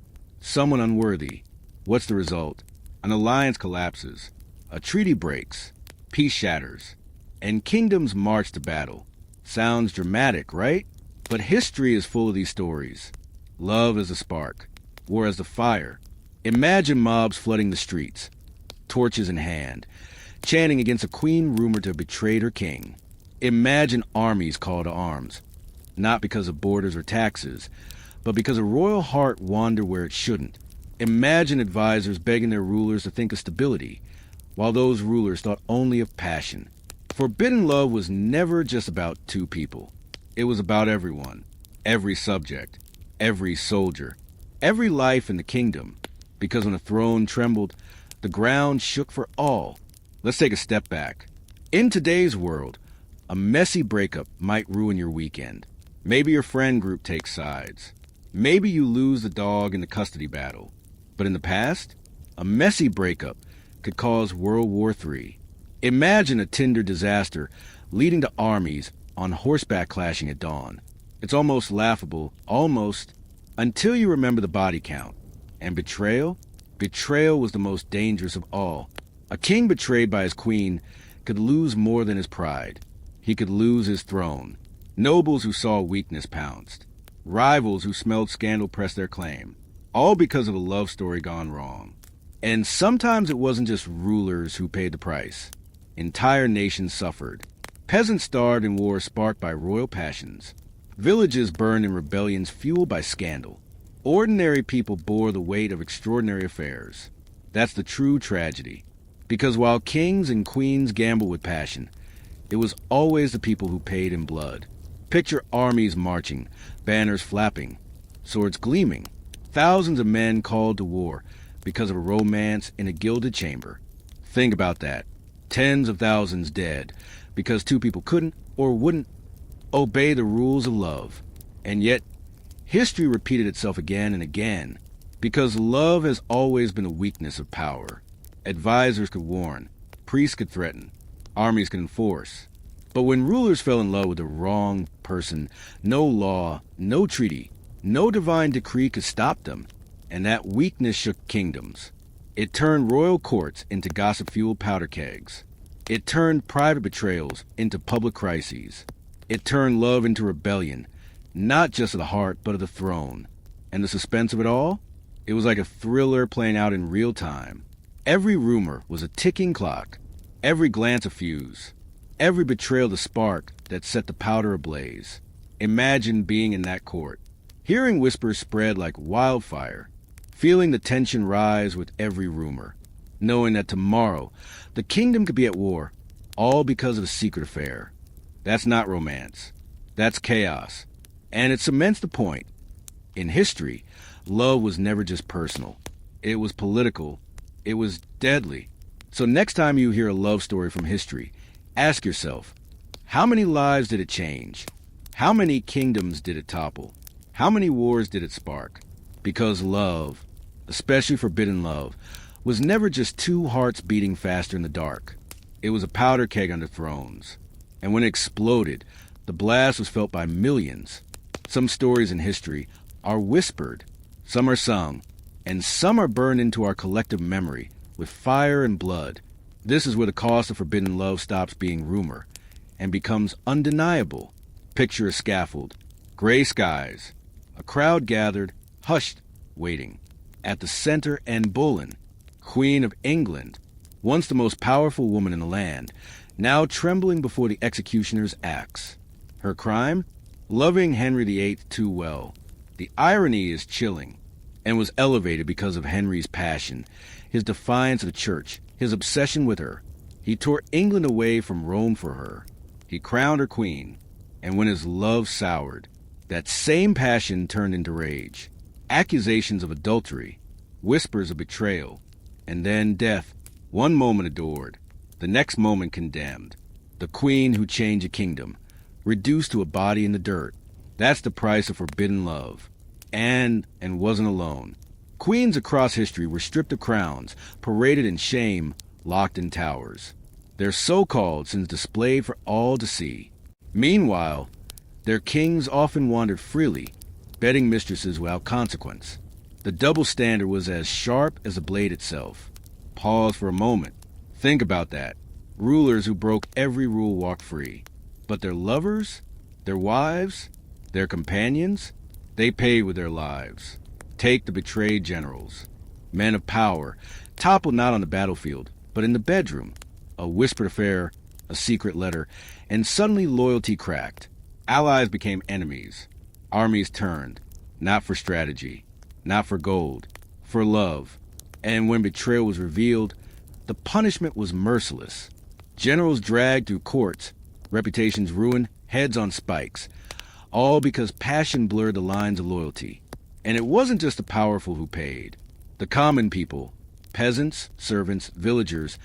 [SPEAKER 1] someone unworthy. What's the result? An alliance collapses, a treaty breaks, peace shatters, and kingdoms march to battle. Sounds dramatic, right? But history is full of these stories. Love as a spark, war as the fire. Imagine mobs flooding the streets, torches in hand, chanting against a queen rumored to have betrayed her king. Imagine armies called to arms, not because of borders or taxes, but because a royal heart wandered where it shouldn't. Imagine advisors begging their rulers to think of stability, while those rulers thought only of passion. Forbidden love was never just about two people. It was about everyone, every subject, every soldier, every life in the kingdom. Because when a throne trembled, the ground shook for all. Let's take a step back. In today's world, a messy breakup might ruin your weekend. Maybe your friend group takes sides. Maybe you lose the dog in the custody battle. But in the past, a messy breakup could cause World War III. Imagine a Tinder disaster leading to armies on horseback clashing at dawn. It's almost laughable, until you remember the body count. And betrayal? Betrayal was the most dangerous of all. A king betrayed by his queen could lose more than his pride. He could lose his throne. Nobles who saw weakness pounced. Rivals who smelled scandal pressed their claim. All because of a love story gone wrong. And sometimes it wasn't just rulers who paid the price. Entire nations suffered. Peasants starved in wars sparked by royal passions. Villages burned in rebellions fueled by scandal. Ordinary people bore the weight of extraordinary affairs. That's the true tragedy. Because while kings and queens gambled with passion, it was always the people who paid in blood. Picture armies marching, banners flapping, swords gleaming. Thousands of men called to war because of a romance in a gilded chamber. Think about that. Tens of thousands dead because two people couldn't or wouldn't obey the rules of love. And yet, history repeated itself again and again because love has always been a weakness of power. Advisors could warn, priests could threaten, armies could enforce. But when rulers fell in love with the wrong person, no law, no treaty, no divine decree could stop them, and that weakness shook kingdoms. It turned royal courts into gossip-fueled powder kegs. It turned private betrayals into public crises. It turned love into rebellion, not just of the heart, but of the throne. And the suspense of it all? It was like a thriller playing out in real time. Every rumor was a ticking clock, every glance a fuse, every betrayal the spark that set the powder ablaze. Imagine being in that court, hearing whispers spread like wildfire, feeling the tension rise with every rumor, knowing that tomorrow the kingdom could be at war, all because of a secret affair. That's not romance. That's chaos. And it cements the point. In history, love was never just personal. It was political. It was deadly. So next time you hear a love story from history, ask yourself, how many lives did it change? How many kingdoms did it topple? How many wars did it spark? Because love, especially forbidden love, was never just two hearts beating faster in the dark. It was a powder keg under thrones. And when it exploded, the blast was felt by millions. Some stories in history are whispered, some are sung, and some are burned into our collective memory with fire and blood. This is where the cost of forbidden love stops being rumor and becomes undeniable. Picture a scaffold, gray skies, a crowd gathered, hushed, waiting. At the center, Anne Boleyn, Queen of England, once the most powerful woman in the land, now trembling before the executioner's axe. Her crime? Loving Henry VIII too well. The irony is chilling, and was elevated because of Henry's passion, his defiance of the church, his obsession with her. He tore England away from Rome for her. He crowned her queen, and when his love soured, that same passion turned into rage. Accusations of adultery, whispers of betrayal, and then death, one moment adored, the next moment condemned. The queen who changed a kingdom, reduced to a body in the dirt. That's the price of forbidden love. And wasn't alone. Queens across history were stripped of crowns, paraded in shame, locked in towers. Their so-called sins displayed for all to see. Meanwhile, their kings often wandered freely, bedding mistresses without consequence. The double standard was as sharp as the blade itself. Pause for a moment. Think about that. Rulers who broke every rule walked free. But their lovers, their wives, their companions, they paid with their lives. Take the betrayed generals. Men of power, toppled not on the battlefield, but in the bedroom. A whispered affair, a secret letter, and suddenly loyalty cracked. Allies became enemies. Armies turned, not for strategy, not for gold, for love. And when betrayal was revealed, the punishment was merciless. Generals dragged through courts, reputations ruined, heads on spikes, all because passion blurred the lines of loyalty. And it wasn't just the powerful who paid. The common people, peasants, servants, villagers,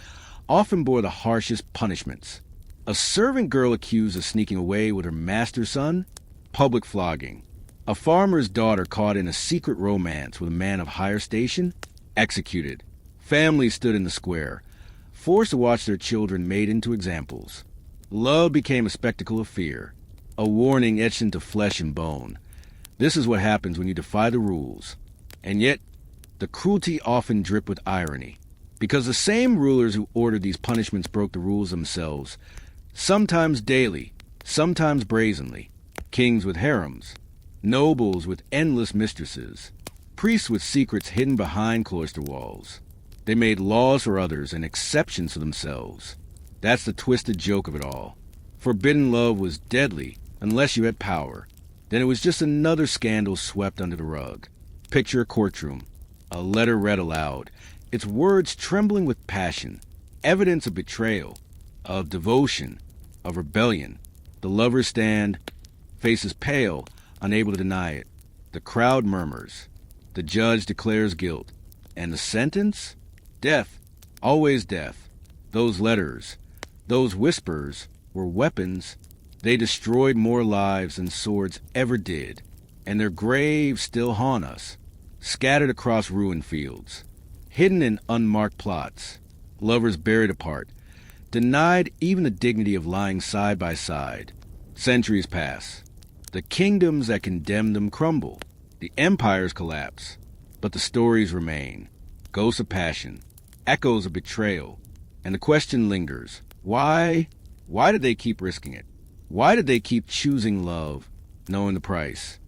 [SPEAKER 1] often bore the harshest punishments. A servant girl accused of sneaking away with her master's son? Public flogging. A farmer's daughter caught in a secret romance with a man of higher station? Executed. Families stood in the square, forced to watch their children made into examples. Love became a spectacle of fear, a warning etched into flesh and bone. This is what happens when you defy the rules. And yet, the cruelty often dripped with irony, because the same rulers who ordered these punishments broke the rules themselves, sometimes daily, sometimes brazenly. Kings with harems, nobles with endless mistresses, priests with secrets hidden behind cloister walls. They made laws for others and exceptions for themselves. That's the twisted joke of it all. Forbidden love was deadly unless you had power. Then it was just another scandal swept under the rug. Picture a courtroom, a letter read aloud, its words trembling with passion, evidence of betrayal, of devotion, of rebellion. The lovers stand, faces pale, unable to deny it. The crowd murmurs. The judge declares guilt. And the sentence? Death. Always death. Those letters, those whispers, were weapons. They destroyed more lives than swords ever did. And their graves still haunt us, scattered across ruined fields, hidden in unmarked plots. Lovers buried apart, denied even the dignity of lying side by side. Centuries pass. The kingdoms that condemned them crumble. The empires collapse. But the stories remain. Ghosts of passion, echoes of betrayal. And the question lingers. Why? Why did they keep risking it? Why did they keep choosing love, knowing the price?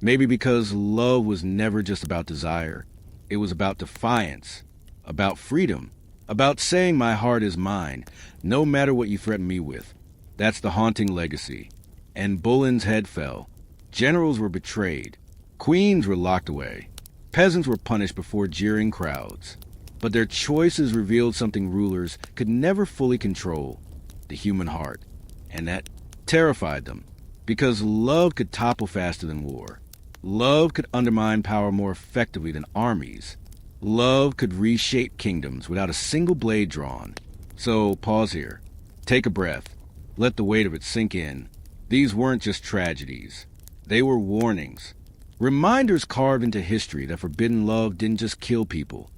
[SPEAKER 1] Maybe because love was never just about desire. It was about defiance, about freedom, about saying my heart is mine, no matter what you threaten me with. That's the haunting legacy. And Bullen's head fell. Generals were betrayed. Queens were locked away. Peasants were punished before jeering crowds. But their choices revealed something rulers could never fully control: the human heart. And that terrified them, because love could topple faster than war. Love could undermine power more effectively than armies. Love could reshape kingdoms without a single blade drawn. So pause here. Take a breath. Let the weight of it sink in. These weren't just tragedies. They were warnings. Reminders carved into history that forbidden love didn't just kill people.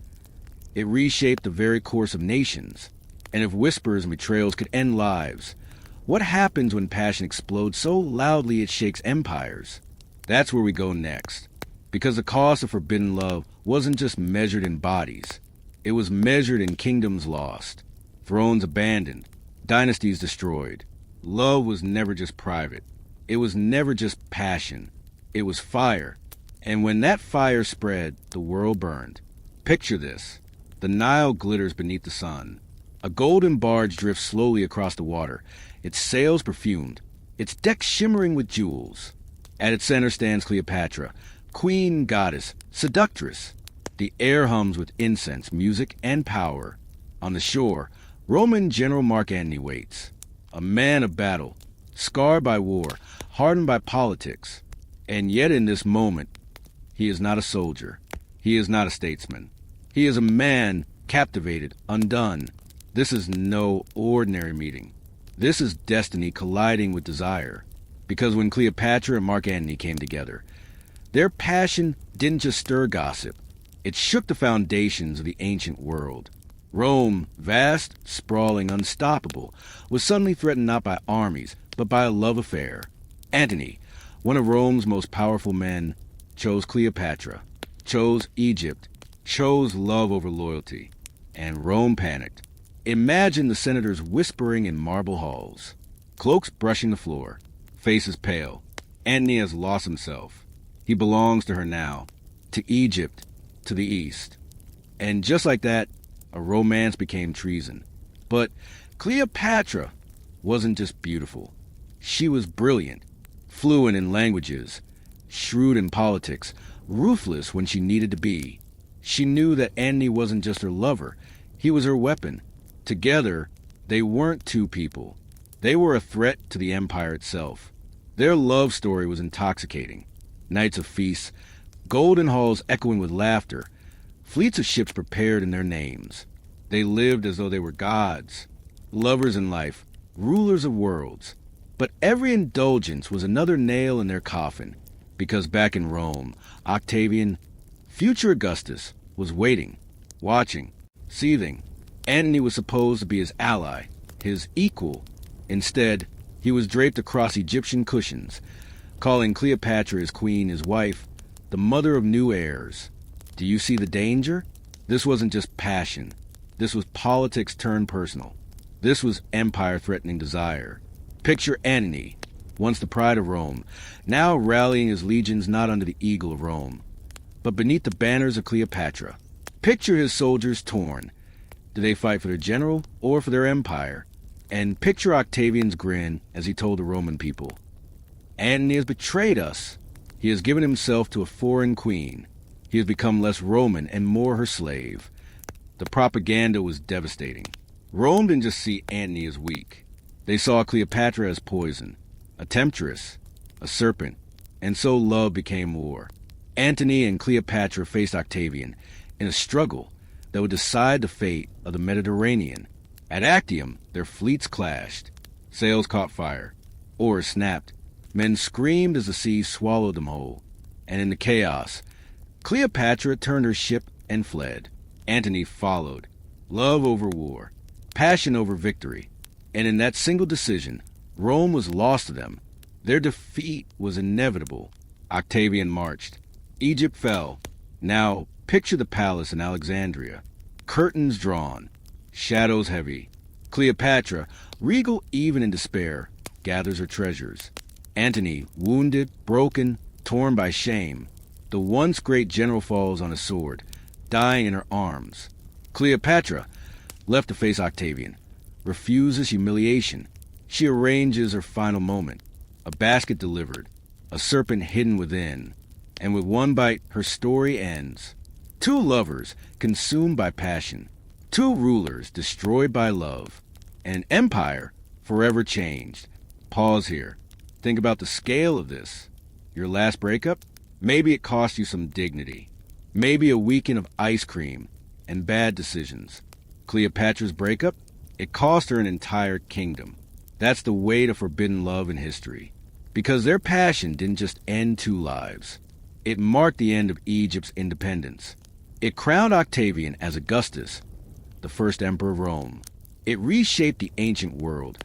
[SPEAKER 1] It reshaped the very course of nations. And if whispers and betrayals could end lives, what happens when passion explodes so loudly it shakes empires? That's where we go next. Because the cost of forbidden love wasn't just measured in bodies. It was measured in kingdoms lost, thrones abandoned, dynasties destroyed. Love was never just private. It was never just passion. It was fire. And when that fire spread, the world burned. Picture this. The Nile glitters beneath the sun. A golden barge drifts slowly across the water, its sails perfumed, its deck shimmering with jewels. At its center stands Cleopatra, queen, goddess, seductress. The air hums with incense, music, and power. On the shore, Roman General Mark Antony waits, a man of battle, scarred by war, hardened by politics. And yet in this moment, he is not a soldier. He is not a statesman. He is a man captivated, undone. This is no ordinary meeting. This is destiny colliding with desire. Because when Cleopatra and Mark Antony came together, their passion didn't just stir gossip. It shook the foundations of the ancient world. Rome, vast, sprawling, unstoppable, was suddenly threatened not by armies, but by a love affair. Antony, one of Rome's most powerful men, chose Cleopatra, chose Egypt, chose love over loyalty. And Rome panicked. Imagine the senators whispering in marble halls, cloaks brushing the floor, faces pale. Antony has lost himself. He belongs to her now, to Egypt, to the east. And just like that, a romance became treason. But Cleopatra wasn't just beautiful. She was brilliant, fluent in languages, shrewd in politics, ruthless when she needed to be. She knew that Antony wasn't just her lover, he was her weapon. Together, they weren't two people. They were a threat to the empire itself. Their love story was intoxicating. Nights of feasts, golden halls echoing with laughter, fleets of ships prepared in their names. They lived as though they were gods, lovers in life, rulers of worlds. But every indulgence was another nail in their coffin, because back in Rome, Octavian, future Augustus, was waiting, watching, seething. Antony was supposed to be his ally, his equal. Instead, he was draped across Egyptian cushions, calling Cleopatra his queen, his wife, the mother of new heirs. Do you see the danger? This wasn't just passion. This was politics turned personal. This was empire-threatening desire. Picture Antony, once the pride of Rome, now rallying his legions not under the eagle of Rome, but beneath the banners of Cleopatra. Picture his soldiers torn. Do they fight for their general or for their empire? And picture Octavian's grin as he told the Roman people, Antony has betrayed us. He has given himself to a foreign queen. He has become less Roman and more her slave. The propaganda was devastating. Rome didn't just see Antony as weak. They saw Cleopatra as poison, a temptress, a serpent, and so love became war. Antony and Cleopatra faced Octavian in a struggle that would decide the fate of the Mediterranean. At Actium, their fleets clashed. Sails caught fire. Oars snapped. Men screamed as the sea swallowed them whole. And in the chaos, Cleopatra turned her ship and fled. Antony followed. Love over war. Passion over victory. And in that single decision, Rome was lost to them. Their defeat was inevitable. Octavian marched. Egypt fell. Now, picture the palace in Alexandria. Curtains drawn. Shadows heavy. Cleopatra, regal even in despair, gathers her treasures. Antony, wounded, broken, torn by shame. The once great general falls on a sword, dying in her arms. Cleopatra, left to face Octavian, refuses humiliation. She arranges her final moment. A basket delivered, a serpent hidden within. And with one bite, her story ends. Two lovers consumed by passion. Two rulers destroyed by love. An empire forever changed. Pause here. Think about the scale of this. Your last breakup? Maybe it cost you some dignity. Maybe a weekend of ice cream and bad decisions. Cleopatra's breakup? It cost her an entire kingdom. That's the weight of forbidden love in history. Because their passion didn't just end two lives. It marked the end of Egypt's independence. It crowned Octavian as Augustus, the first emperor of Rome. It reshaped the ancient world,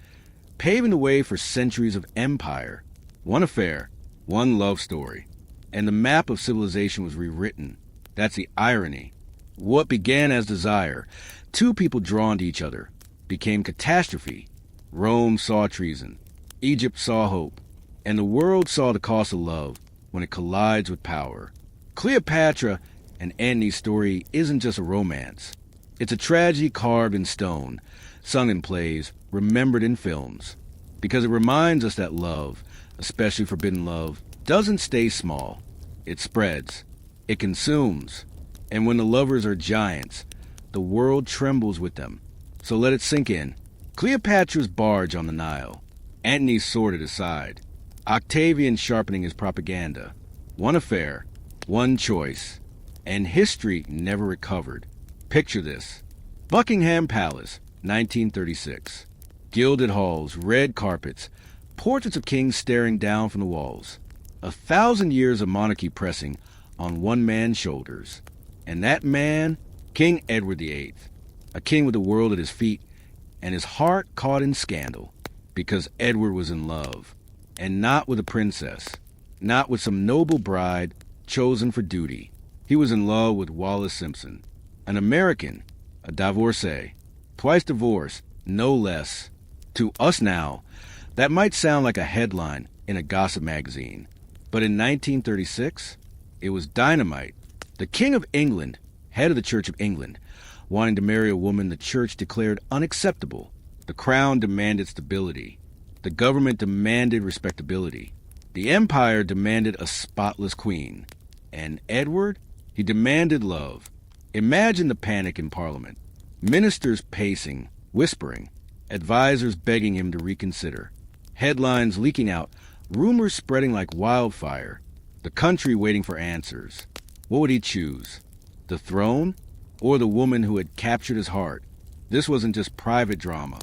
[SPEAKER 1] paving the way for centuries of empire. One affair, one love story. And the map of civilization was rewritten. That's the irony. What began as desire, two people drawn to each other, became catastrophe. Rome saw treason. Egypt saw hope. And the world saw the cost of love when it collides with power. Cleopatra and Antony's story isn't just a romance. It's a tragedy carved in stone, sung in plays, remembered in films, because it reminds us that love, especially forbidden love, doesn't stay small. It spreads. It consumes. And when the lovers are giants, the world trembles with them. So let it sink in. Cleopatra's barge on the Nile. Antony's sword at his side. Octavian sharpening his propaganda. One affair, one choice. And history never recovered. Picture this. Buckingham Palace, 1936. Gilded halls, red carpets, portraits of kings staring down from the walls. 1,000 years of monarchy pressing on one man's shoulders. And that man, King Edward VIII, a king with the world at his feet and his heart caught in scandal, because Edward was in love, and not with a princess, not with some noble bride chosen for duty. He was in love with Wallis Simpson, an American, a divorcee, twice divorced, no less. To us now, that might sound like a headline in a gossip magazine, but in 1936, it was dynamite. The King of England, head of the Church of England, wanting to marry a woman the church declared unacceptable. The crown demanded stability. The government demanded respectability. The empire demanded a spotless queen. And Edward, he demanded love. Imagine the panic in Parliament. Ministers pacing, whispering, advisors begging him to reconsider. Headlines leaking out, rumors spreading like wildfire. The country waiting for answers. What would he choose? The throne or the woman who had captured his heart? This wasn't just private drama.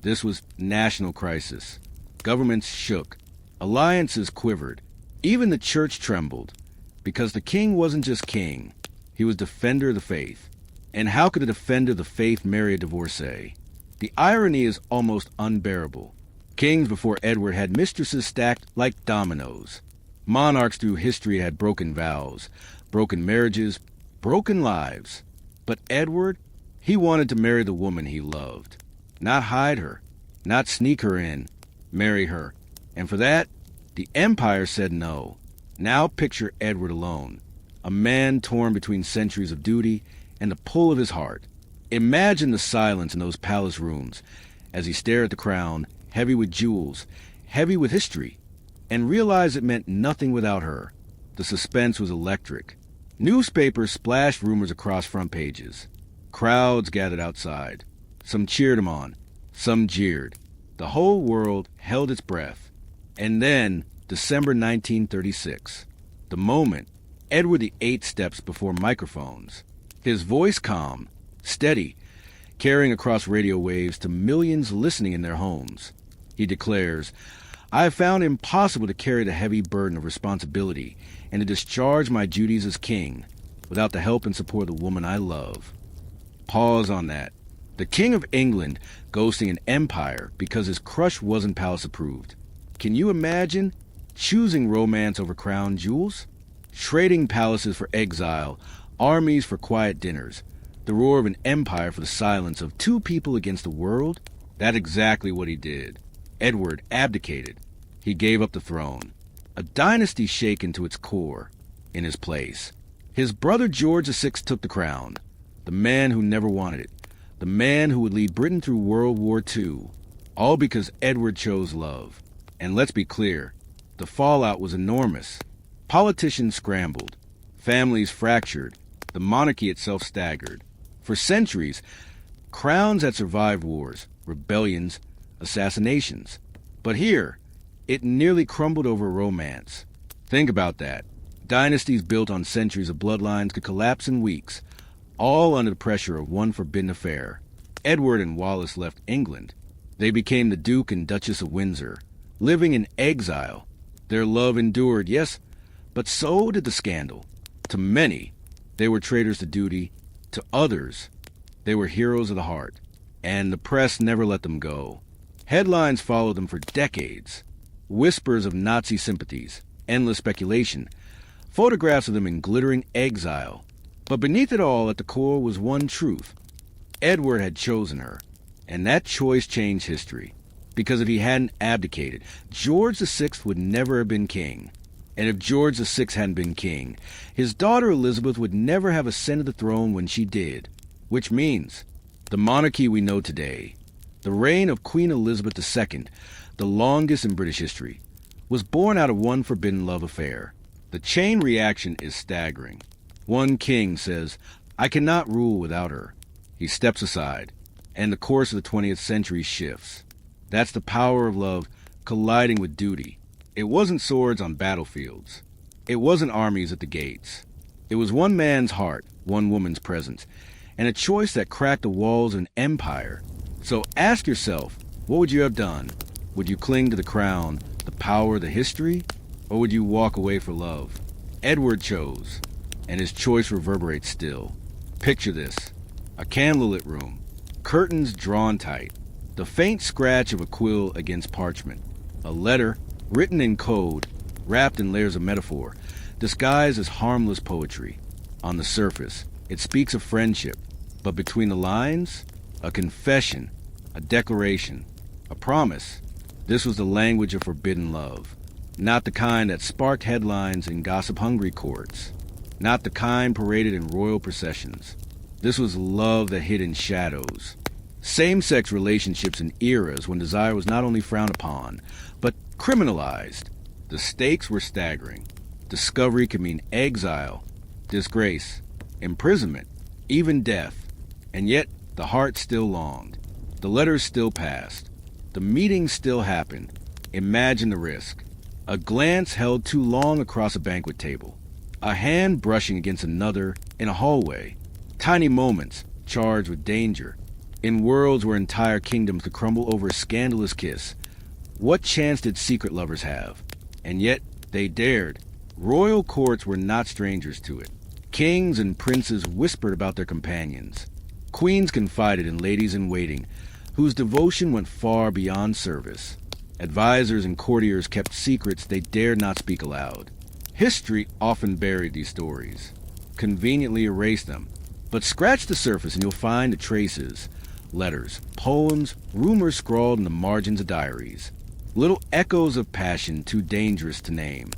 [SPEAKER 1] This was national crisis. Governments shook. Alliances quivered. Even the church trembled. Because the king wasn't just king. He was defender of the faith. And how could a defender of the faith marry a divorcee? The irony is almost unbearable. Kings before Edward had mistresses stacked like dominoes. Monarchs through history had broken vows, broken marriages, broken lives. But Edward, he wanted to marry the woman he loved. Not hide her, not sneak her in, marry her. And for that, the empire said no. Now picture Edward alone, a man torn between centuries of duty and the pull of his heart. Imagine the silence in those palace rooms as he stared at the crown, heavy with jewels, heavy with history, and realized it meant nothing without her. The suspense was electric. Newspapers splashed rumors across front pages. Crowds gathered outside. Some cheered him on. Some jeered. The whole world held its breath. And then, December 1936. The moment, Edward VIII steps before microphones. His voice calm, steady, carrying across radio waves to millions listening in their homes. He declares, "I have found it impossible to carry the heavy burden of responsibility and to discharge my duties as king without the help and support of the woman I love." Pause on that. The King of England ghosting an empire because his crush wasn't palace approved. Can you imagine choosing romance over crown jewels? Trading palaces for exile, armies for quiet dinners, the roar of an empire for the silence of two people against the world? That's exactly what he did. Edward abdicated. He gave up the throne. A dynasty shaken to its core. In his place, his brother George VI took the crown. The man who never wanted it. The man who would lead Britain through World War II. All because Edward chose love. And let's be clear, the fallout was enormous. Politicians scrambled. Families fractured. The monarchy itself staggered. For centuries, crowns had survived wars, rebellions, assassinations. But here, it nearly crumbled over romance. Think about that. Dynasties built on centuries of bloodlines could collapse in weeks, all under the pressure of one forbidden affair. Edward and Wallis left England. They became the Duke and Duchess of Windsor, living in exile. Their love endured, yes, but so did the scandal. To many, they were traitors to duty. To others, they were heroes of the heart. And the press never let them go. Headlines followed them for decades. Whispers of Nazi sympathies, endless speculation, photographs of them in glittering exile. But beneath it all, at the core, was one truth. Edward had chosen her, and that choice changed history. Because if he hadn't abdicated, George VI would never have been king. And if George VI hadn't been king, his daughter Elizabeth would never have ascended the throne when she did. which means the monarchy we know today, the reign of Queen Elizabeth II, the longest in British history, was born out of one forbidden love affair. The chain reaction is staggering. One king says, "I cannot rule without her." He steps aside, and the course of the 20th century shifts. That's the power of love colliding with duty. It wasn't swords on battlefields. It wasn't armies at the gates. It was one man's heart, one woman's presence, and a choice that cracked the walls of an empire. So ask yourself, what would you have done? Would you cling to the crown, the power, the history, or would you walk away for love? Edward chose, and his choice reverberates still. Picture this: a candlelit room, curtains drawn tight, the faint scratch of a quill against parchment, a letter written in code, wrapped in layers of metaphor, disguised as harmless poetry. On the surface, it speaks of friendship, but between the lines, a confession, a declaration, a promise. This was the language of forbidden love, not the kind that sparked headlines in gossip-hungry courts, not the kind paraded in royal processions. This was love that hid in shadows. Same-sex relationships in eras when desire was not only frowned upon, but criminalized. The stakes were staggering. Discovery could mean exile, disgrace, imprisonment, even death. And yet, the heart still longed. The letters still passed. The meetings still happened. Imagine the risk. A glance held too long across a banquet table. A hand brushing against another in a hallway. Tiny moments charged with danger. In worlds where entire kingdoms could crumble over a scandalous kiss, what chance did secret lovers have? And yet, they dared. Royal courts were not strangers to it. Kings and princes whispered about their companions. Queens confided in ladies-in-waiting, whose devotion went far beyond service. Advisors and courtiers kept secrets they dared not speak aloud. History often buried these stories, conveniently erased them. But scratch the surface and you'll find the traces. Letters, poems, rumors scrawled in the margins of diaries. Little echoes of passion too dangerous to name.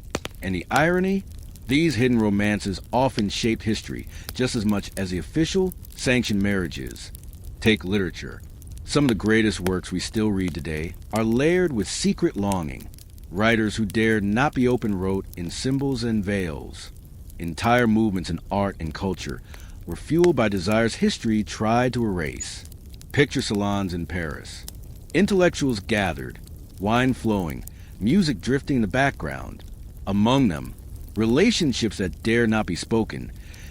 [SPEAKER 1] And the irony? These hidden romances often shaped history just as much as the official, sanctioned marriages. Take literature. Some of the greatest works we still read today are layered with secret longing. Writers who dared not be open wrote in symbols and veils. Entire movements in art and culture were fueled by desires history tried to erase. Picture salons in Paris. Intellectuals gathered, wine flowing, music drifting in the background. Among them, relationships that dare not be spoken,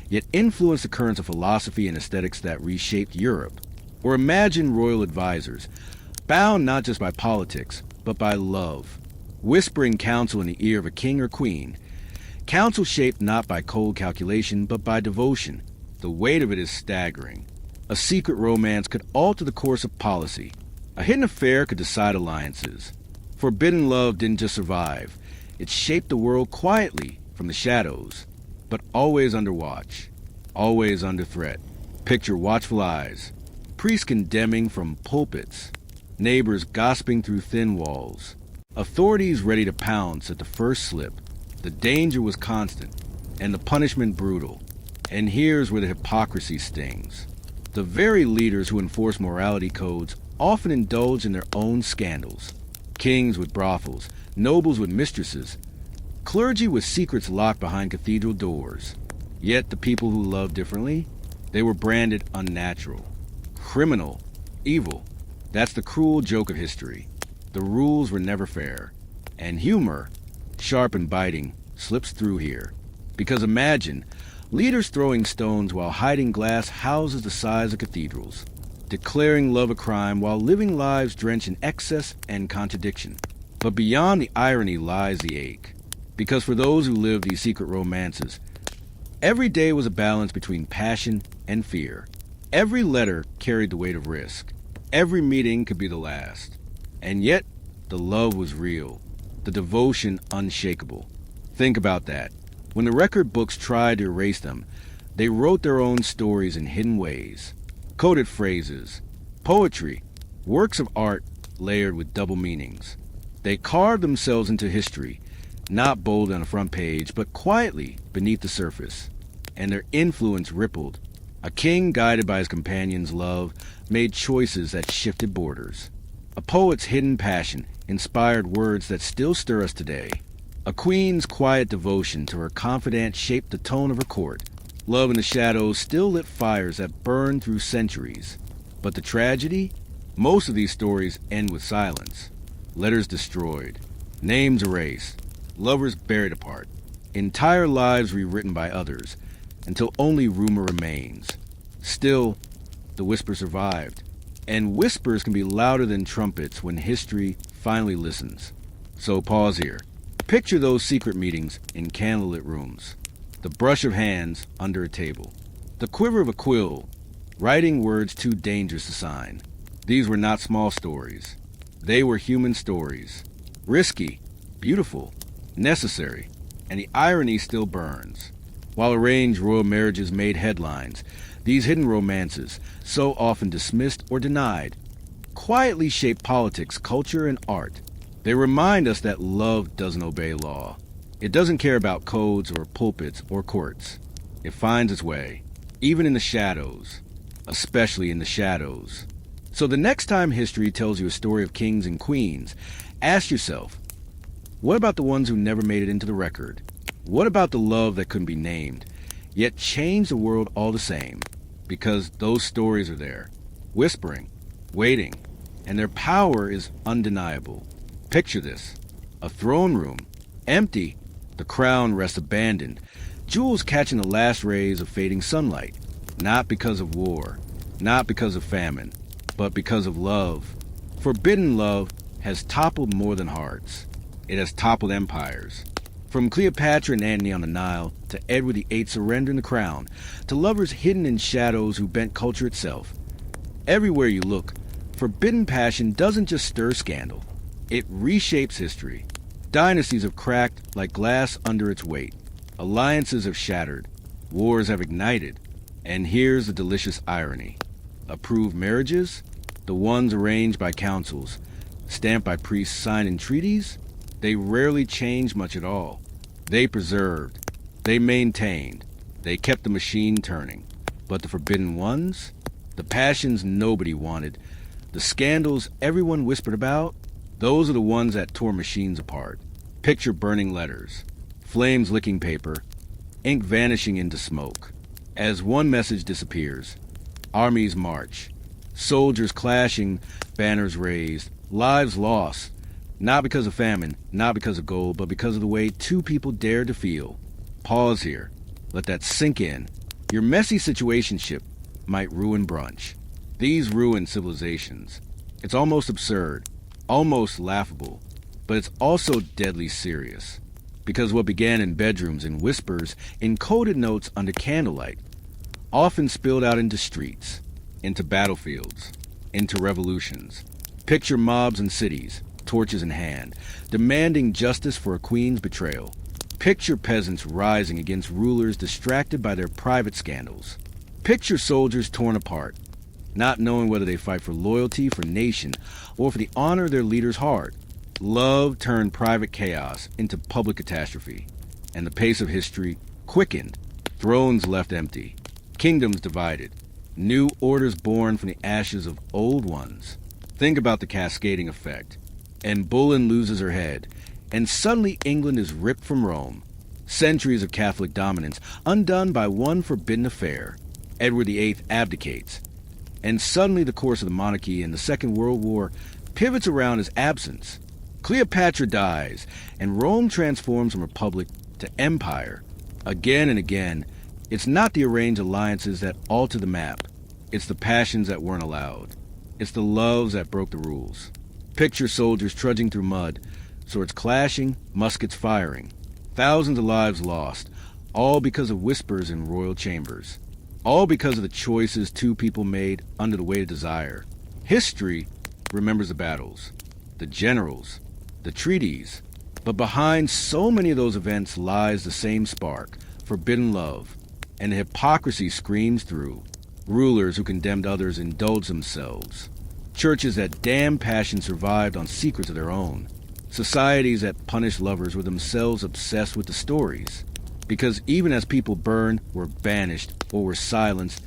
[SPEAKER 1] yet influenced the currents of philosophy and aesthetics that reshaped Europe. Or imagine royal advisors, bound not just by politics, but by love, whispering counsel in the ear of a king or queen. Counsel shaped not by cold calculation, but by devotion. The weight of it is staggering. A secret romance could alter the course of policy. A hidden affair could decide alliances. Forbidden love didn't just survive. It shaped the world quietly from the shadows, but always under watch, always under threat. Picture watchful eyes, priests condemning from pulpits, neighbors gossiping through thin walls, authorities ready to pounce at the first slip. The danger was constant, and the punishment brutal. And here's where the hypocrisy stings. The very leaders who enforce morality codes often indulge in their own scandals. Kings with brothels, nobles with mistresses, clergy with secrets locked behind cathedral doors. Yet the people who loved differently, they were branded unnatural, criminal, evil. That's the cruel joke of history. The rules were never fair. And humor, sharp and biting, slips through here. Because imagine, leaders throwing stones while hiding glass houses the size of cathedrals, declaring love a crime while living lives drenched in excess and contradiction. But beyond the irony lies the ache. Because for those who lived these secret romances, every day was a balance between passion and fear. Every letter carried the weight of risk. Every meeting could be the last. And yet, the love was real. The devotion unshakable. Think about that. When the record books tried to erase them, they wrote their own stories in hidden ways. Coded phrases, poetry, works of art layered with double meanings. They carved themselves into history, not bold on the front page, but quietly beneath the surface. And their influence rippled, A king guided by his companion's love made choices that shifted borders. A poet's hidden passion inspired words that still stir us today. A queen's quiet devotion to her confidant shaped the tone of her court. Love in the Shadows still lit fires that burned through centuries. But the tragedy? Most of these stories end with silence. Letters destroyed. Names erased. Lovers buried apart. Entire lives rewritten by others, until only rumor remains. Still, the whisper survived. And whispers can be louder than trumpets when history finally listens. So pause here. Picture those secret meetings in candlelit rooms. The brush of hands under a table. The quiver of a quill, writing words too dangerous to sign. These were not small stories. They were human stories. Risky, beautiful, necessary, and the irony still burns. While arranged royal marriages made headlines, these hidden romances, so often dismissed or denied, quietly shape politics, culture, and art. They remind us that love doesn't obey law. It doesn't care about codes or pulpits or courts. It finds its way, even in the shadows, especially in the shadows. So the next time history tells you a story of kings and queens, ask yourself, what about the ones who never made it into the record? What about the love that couldn't be named, yet changed the world all the same? Because those stories are there, whispering, waiting, and their power is undeniable. Picture this. A throne room, empty, the crown rests abandoned, jewels catching the last rays of fading sunlight. Not because of war, not because of famine, but because of love. Forbidden love has toppled more than hearts. It has toppled empires. From Cleopatra and Antony on the Nile, to Edward VIII surrendering the crown, to lovers hidden in shadows who bent culture itself. Everywhere you look, forbidden passion doesn't just stir scandal. It reshapes history. Dynasties have cracked like glass under its weight. Alliances have shattered. Wars have ignited. And here's the delicious irony. Approved marriages, the ones arranged by councils, stamped by priests signing treaties, they rarely changed much at all. They preserved. They maintained. They kept the machine turning. But the forbidden ones? The passions nobody wanted, the scandals everyone whispered about, those are the ones that tore machines apart. Picture burning letters, flames licking paper, ink vanishing into smoke. As one message disappears, armies march, soldiers clashing, banners raised, lives lost, not because of famine, not because of gold, but because of the way two people dared to feel. Pause here. Let that sink in. Your messy situationship might ruin brunch. These ruin civilizations. It's almost absurd, almost laughable, but it's also deadly serious. Because what began in bedrooms in whispers, in coded notes under candlelight, often spilled out into streets, into battlefields, into revolutions. Picture mobs in cities, torches in hand, demanding justice for a queen's betrayal. Picture peasants rising against rulers distracted by their private scandals. Picture soldiers torn apart, not knowing whether they fight for loyalty, for nation, or for the honor of their leader's heart. Love turned private chaos into public catastrophe, and the pace of history quickened. Thrones left empty, kingdoms divided, new orders born from the ashes of old ones. Think about the cascading effect. And Bullen loses her head, and suddenly England is ripped from Rome. Centuries of Catholic dominance undone by one forbidden affair. Edward VIII abdicates, and suddenly the course of the monarchy in the Second World War pivots around his absence. Cleopatra dies, and Rome transforms from republic to empire. Again and again, it's not the arranged alliances that alter the map. It's the passions that weren't allowed. It's the loves that broke the rules. Picture soldiers trudging through mud, swords clashing, muskets firing. Thousands of lives lost, all because of whispers in royal chambers. All because of the choices two people made under the weight of desire. History remembers the battles, the generals, the treaties. But behind so many of those events lies the same spark, forbidden love. And the hypocrisy screams through. Rulers who condemned others indulged themselves. Churches that damned passion survived on secrets of their own. Societies that punished lovers were themselves obsessed with the stories. Because even as people burned, were banished, or were silenced,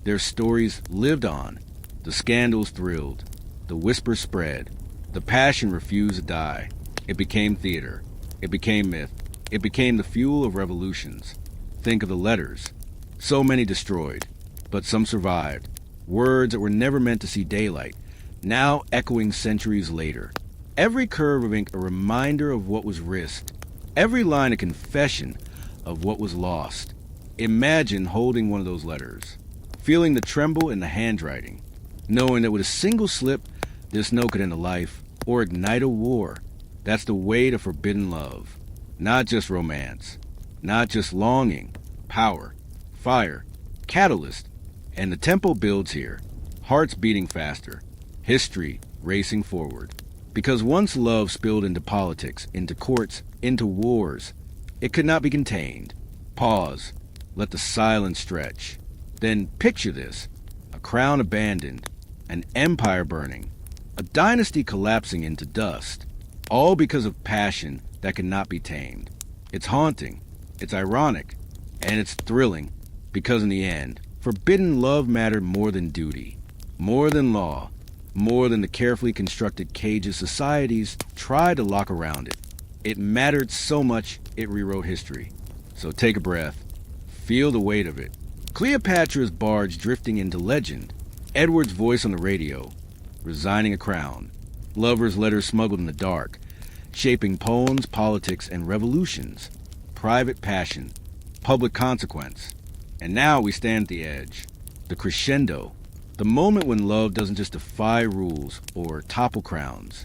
[SPEAKER 1] Their stories lived on. The scandals thrilled. The whisper spread. The passion refused to die. It became theater. It became myth. It became the fuel of revolutions. Think of the letters. So many destroyed, but some survived. Words that were never meant to see daylight, now echoing centuries later. Every curve of ink a reminder of what was risked. Every line a confession of what was lost. Imagine holding one of those letters, feeling the tremble in the handwriting, knowing that with a single slip, this note could end a life or ignite a war. That's the weight of forbidden love. Not just romance, not just longing, power, fire, catalyst, and the tempo builds here, hearts beating faster, history racing forward. Because once love spilled into politics, into courts, into wars, it could not be contained. Pause, let the silence stretch. Then picture this, a crown abandoned, an empire burning, a dynasty collapsing into dust, all because of passion that cannot be tamed. It's haunting, it's ironic, and it's thrilling, because in the end, forbidden love mattered more than duty, more than law, more than the carefully constructed cages societies tried to lock around it. It mattered so much it rewrote history. So take a breath, feel the weight of it. Cleopatra's barge drifting into legend, Edward's voice on the radio, resigning a crown, lovers' letters smuggled in the dark, shaping poems, politics, and revolutions, private passion, public consequence. And now we stand at the edge, the crescendo, the moment when love doesn't just defy rules or topple crowns,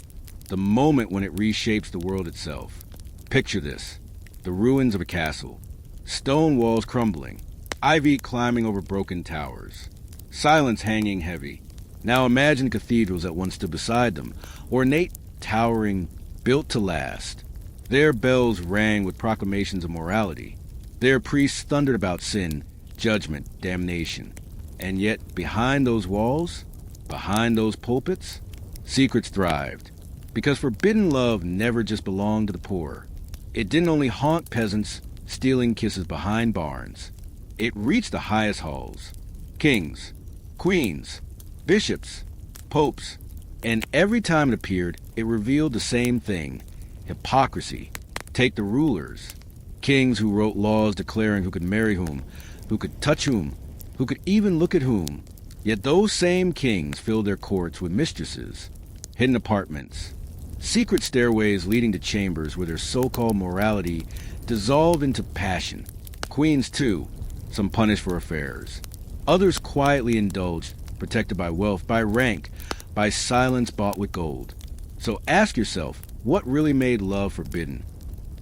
[SPEAKER 1] the moment when it reshapes the world itself. Picture this, the ruins of a castle, stone walls crumbling, ivy climbing over broken towers, silence hanging heavy. Now imagine cathedrals that once stood beside them, ornate, towering, built to last. Their bells rang with proclamations of morality. Their priests thundered about sin, judgment, damnation. And yet, behind those walls, behind those pulpits, secrets thrived. Because forbidden love never just belonged to the poor. It didn't only haunt peasants stealing kisses behind barns. It reached the highest halls. Kings, queens, bishops, popes. And every time it appeared, it revealed the same thing. Hypocrisy. Take the rulers. Kings who wrote laws declaring who could marry whom, who could touch whom, who could even look at whom. Yet those same kings filled their courts with mistresses, hidden apartments, secret stairways leading to chambers where their so-called morality dissolved into passion. Queens, too, some punished for affairs. Others quietly indulged, protected by wealth, by rank, by silence bought with gold. So ask yourself, what really made love forbidden?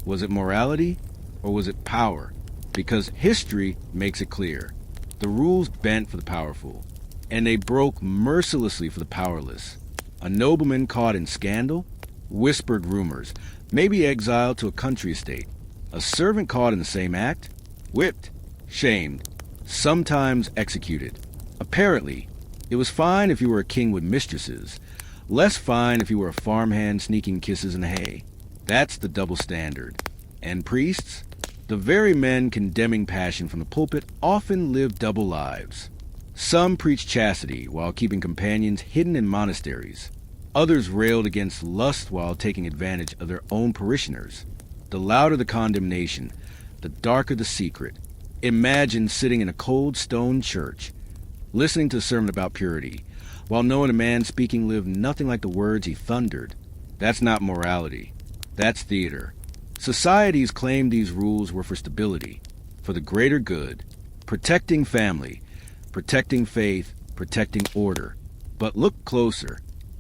[SPEAKER 1] Was it morality, or was it power? Because history makes it clear. The rules bent for the powerful, and they broke mercilessly for the powerless. A nobleman caught in scandal, whispered rumors, maybe exiled to a country estate. A servant caught in the same act, whipped, shamed, sometimes executed. Apparently, it was fine if you were a king with mistresses, less fine if you were a farmhand sneaking kisses in the hay. That's the double standard. And priests? The very men condemning passion from the pulpit often lived double lives. Some preached chastity while keeping companions hidden in monasteries. Others railed against lust while taking advantage of their own parishioners. The louder the condemnation, the darker the secret. Imagine sitting in a cold stone church, listening to a sermon about purity, while knowing a man speaking lived nothing like the words he thundered. That's not morality. That's theater. Societies claimed these rules were for stability, for the greater good, protecting family, protecting faith, protecting order. But look closer.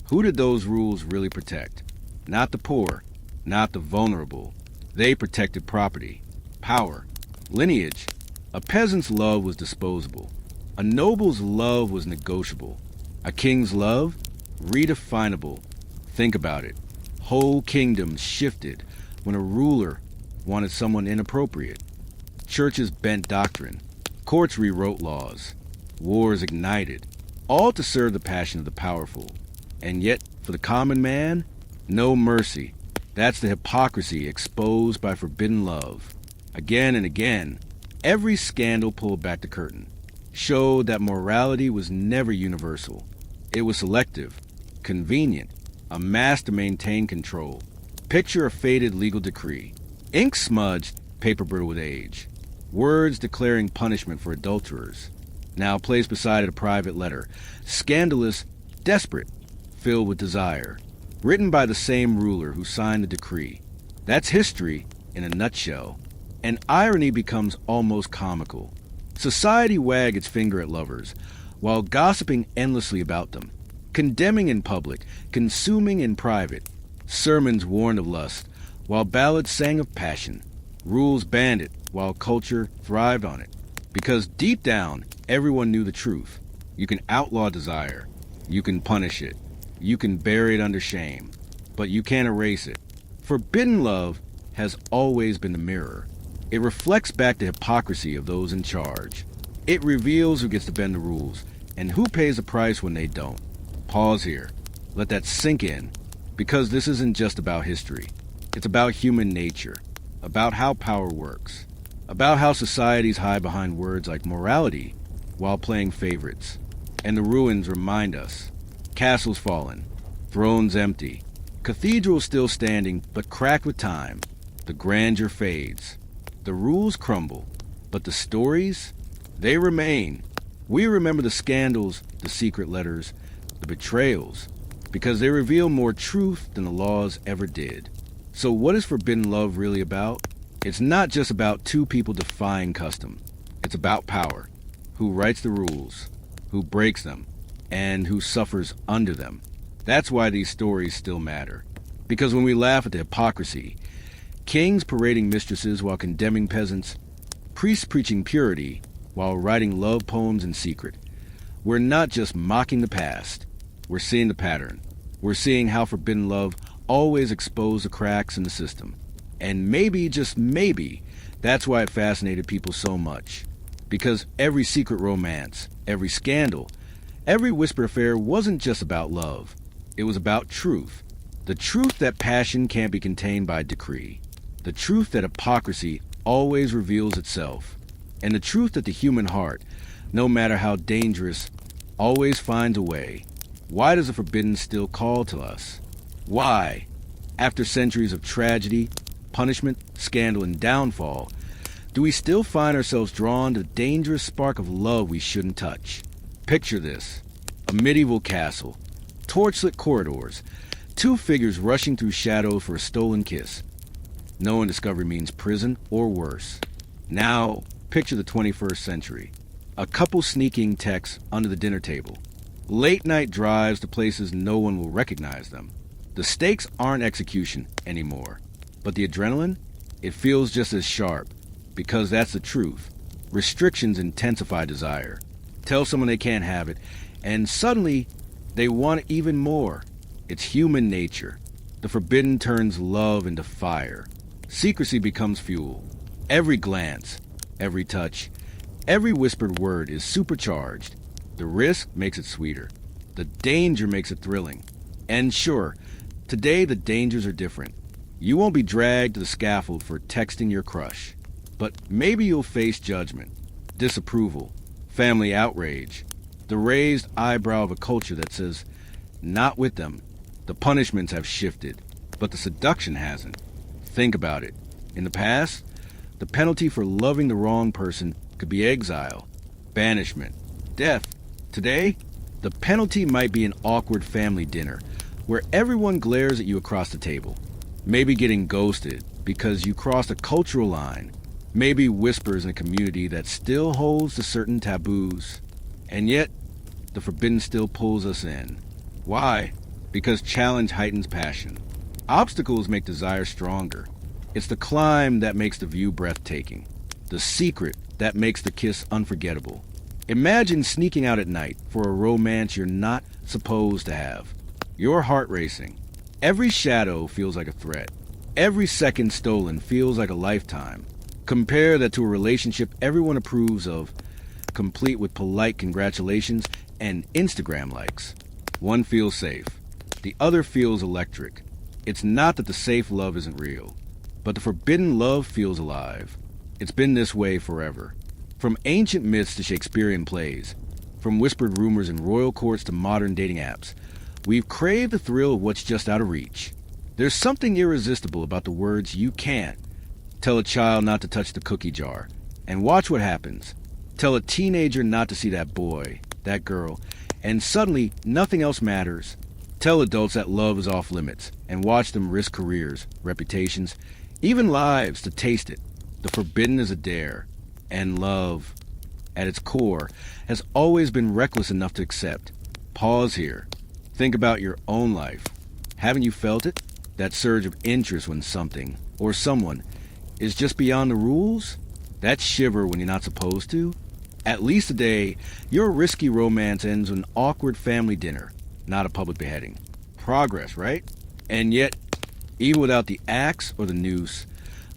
[SPEAKER 1] Who did those rules really protect? Not the poor, not the vulnerable. They protected property, power, lineage. A peasant's love was disposable. A noble's love was negotiable. A king's love, redefinable. Think about it. Whole kingdoms shifted when a ruler wanted someone inappropriate. Churches bent doctrine. Courts rewrote laws. Wars ignited. All to serve the passion of the powerful. And yet, for the common man, no mercy. That's the hypocrisy exposed by forbidden love. Again and again, every scandal pulled back the curtain. showed that morality was never universal. It was selective, convenient, a mask to maintain control. Picture a faded legal decree, ink smudged, paper brittle with age, words declaring punishment for adulterers. Now placed beside it a private letter, scandalous, desperate, filled with desire, written by the same ruler who signed the decree. That's history in a nutshell. And irony becomes almost comical. Society wags its finger at lovers, while gossiping endlessly about them, condemning in public, consuming in private. Sermons warned of lust, while ballads sang of passion. Rules banned it, while culture thrived on it. Because deep down, everyone knew the truth. You can outlaw desire. You can punish it. You can bury it under shame. But you can't erase it. Forbidden love has always been the mirror. It reflects back the hypocrisy of those in charge. It reveals who gets to bend the rules and who pays the price when they don't. Pause here. Let that sink in. Because this isn't just about history. It's about human nature. About how power works. About how societies hide behind words like morality while playing favorites. And the ruins remind us. Castles fallen. Thrones empty. Cathedrals still standing, but cracked with time. The grandeur fades. The rules crumble. But the stories, they remain. We remember the scandals, the secret letters, the betrayals, because they reveal more truth than the laws ever did. So what is forbidden love really about? It's not just about two people defying custom. It's about power. Who writes the rules, who breaks them, and who suffers under them. That's why these stories still matter. Because when we laugh at the hypocrisy, kings parading mistresses while condemning peasants, priests preaching purity while writing love poems in secret, we're not just mocking the past. We're seeing the pattern. We're seeing how forbidden love always exposed the cracks in the system. And maybe, just maybe, that's why it fascinated people so much. Because every secret romance, every scandal, every whispered affair wasn't just about love. It was about truth. The truth that passion can't be contained by decree. The truth that hypocrisy always reveals itself. And the truth that the human heart, no matter how dangerous, always finds a way. Why does the forbidden still call to us? Why, after centuries of tragedy, punishment, scandal, and downfall, do we still find ourselves drawn to the dangerous spark of love we shouldn't touch? Picture this. A medieval castle. Torchlit corridors. Two figures rushing through shadows for a stolen kiss. Knowing discovery means prison or worse. Now, picture the 21st century. A couple sneaking texts under the dinner table. Late night drives to places no one will recognize them. The stakes aren't execution anymore. But the adrenaline? It feels just as sharp. Because that's the truth. Restrictions intensify desire. Tell someone they can't have it, and suddenly they want it even more. It's human nature. The forbidden turns love into fire. Secrecy becomes fuel. Every glance, every touch, every whispered word is supercharged. The risk makes it sweeter. The danger makes it thrilling. And sure, today the dangers are different. You won't be dragged to the scaffold for texting your crush. But maybe you'll face judgment, disapproval, family outrage, the raised eyebrow of a culture that says, not with them. The punishments have shifted, but the seduction hasn't. Think about it. In the past, the penalty for loving the wrong person could be exile, banishment, death. Today, the penalty might be an awkward family dinner where everyone glares at you across the table. Maybe getting ghosted because you crossed a cultural line. Maybe whispers in a community that still holds to certain taboos. And yet, the forbidden still pulls us in. Why? Because challenge heightens passion. Obstacles make desire stronger. It's the climb that makes the view breathtaking. The secret that makes the kiss unforgettable. Imagine sneaking out at night for a romance you're not supposed to have. Your heart racing. Every shadow feels like a threat. Every second stolen feels like a lifetime. Compare that to a relationship everyone approves of, complete with polite congratulations and Instagram likes. One feels safe. The other feels electric. It's not that the safe love isn't real, but the forbidden love feels alive. It's been this way forever. From ancient myths to Shakespearean plays, from whispered rumors in royal courts to modern dating apps, we've craved the thrill of what's just out of reach. There's something irresistible about the words "you can't." Tell a child not to touch the cookie jar, and watch what happens. Tell a teenager not to see that boy, that girl, and suddenly nothing else matters. Tell adults that love is off limits, and watch them risk careers, reputations, even lives to taste it. The forbidden is a dare, and love, at its core, has always been reckless enough to accept. Pause here. Think about your own life. Haven't you felt it? That surge of interest when something, or someone, is just beyond the rules? That shiver when you're not supposed to? At least today, your risky romance ends with an awkward family dinner, not a public beheading. Progress, right? And yet, even without the axe or the noose,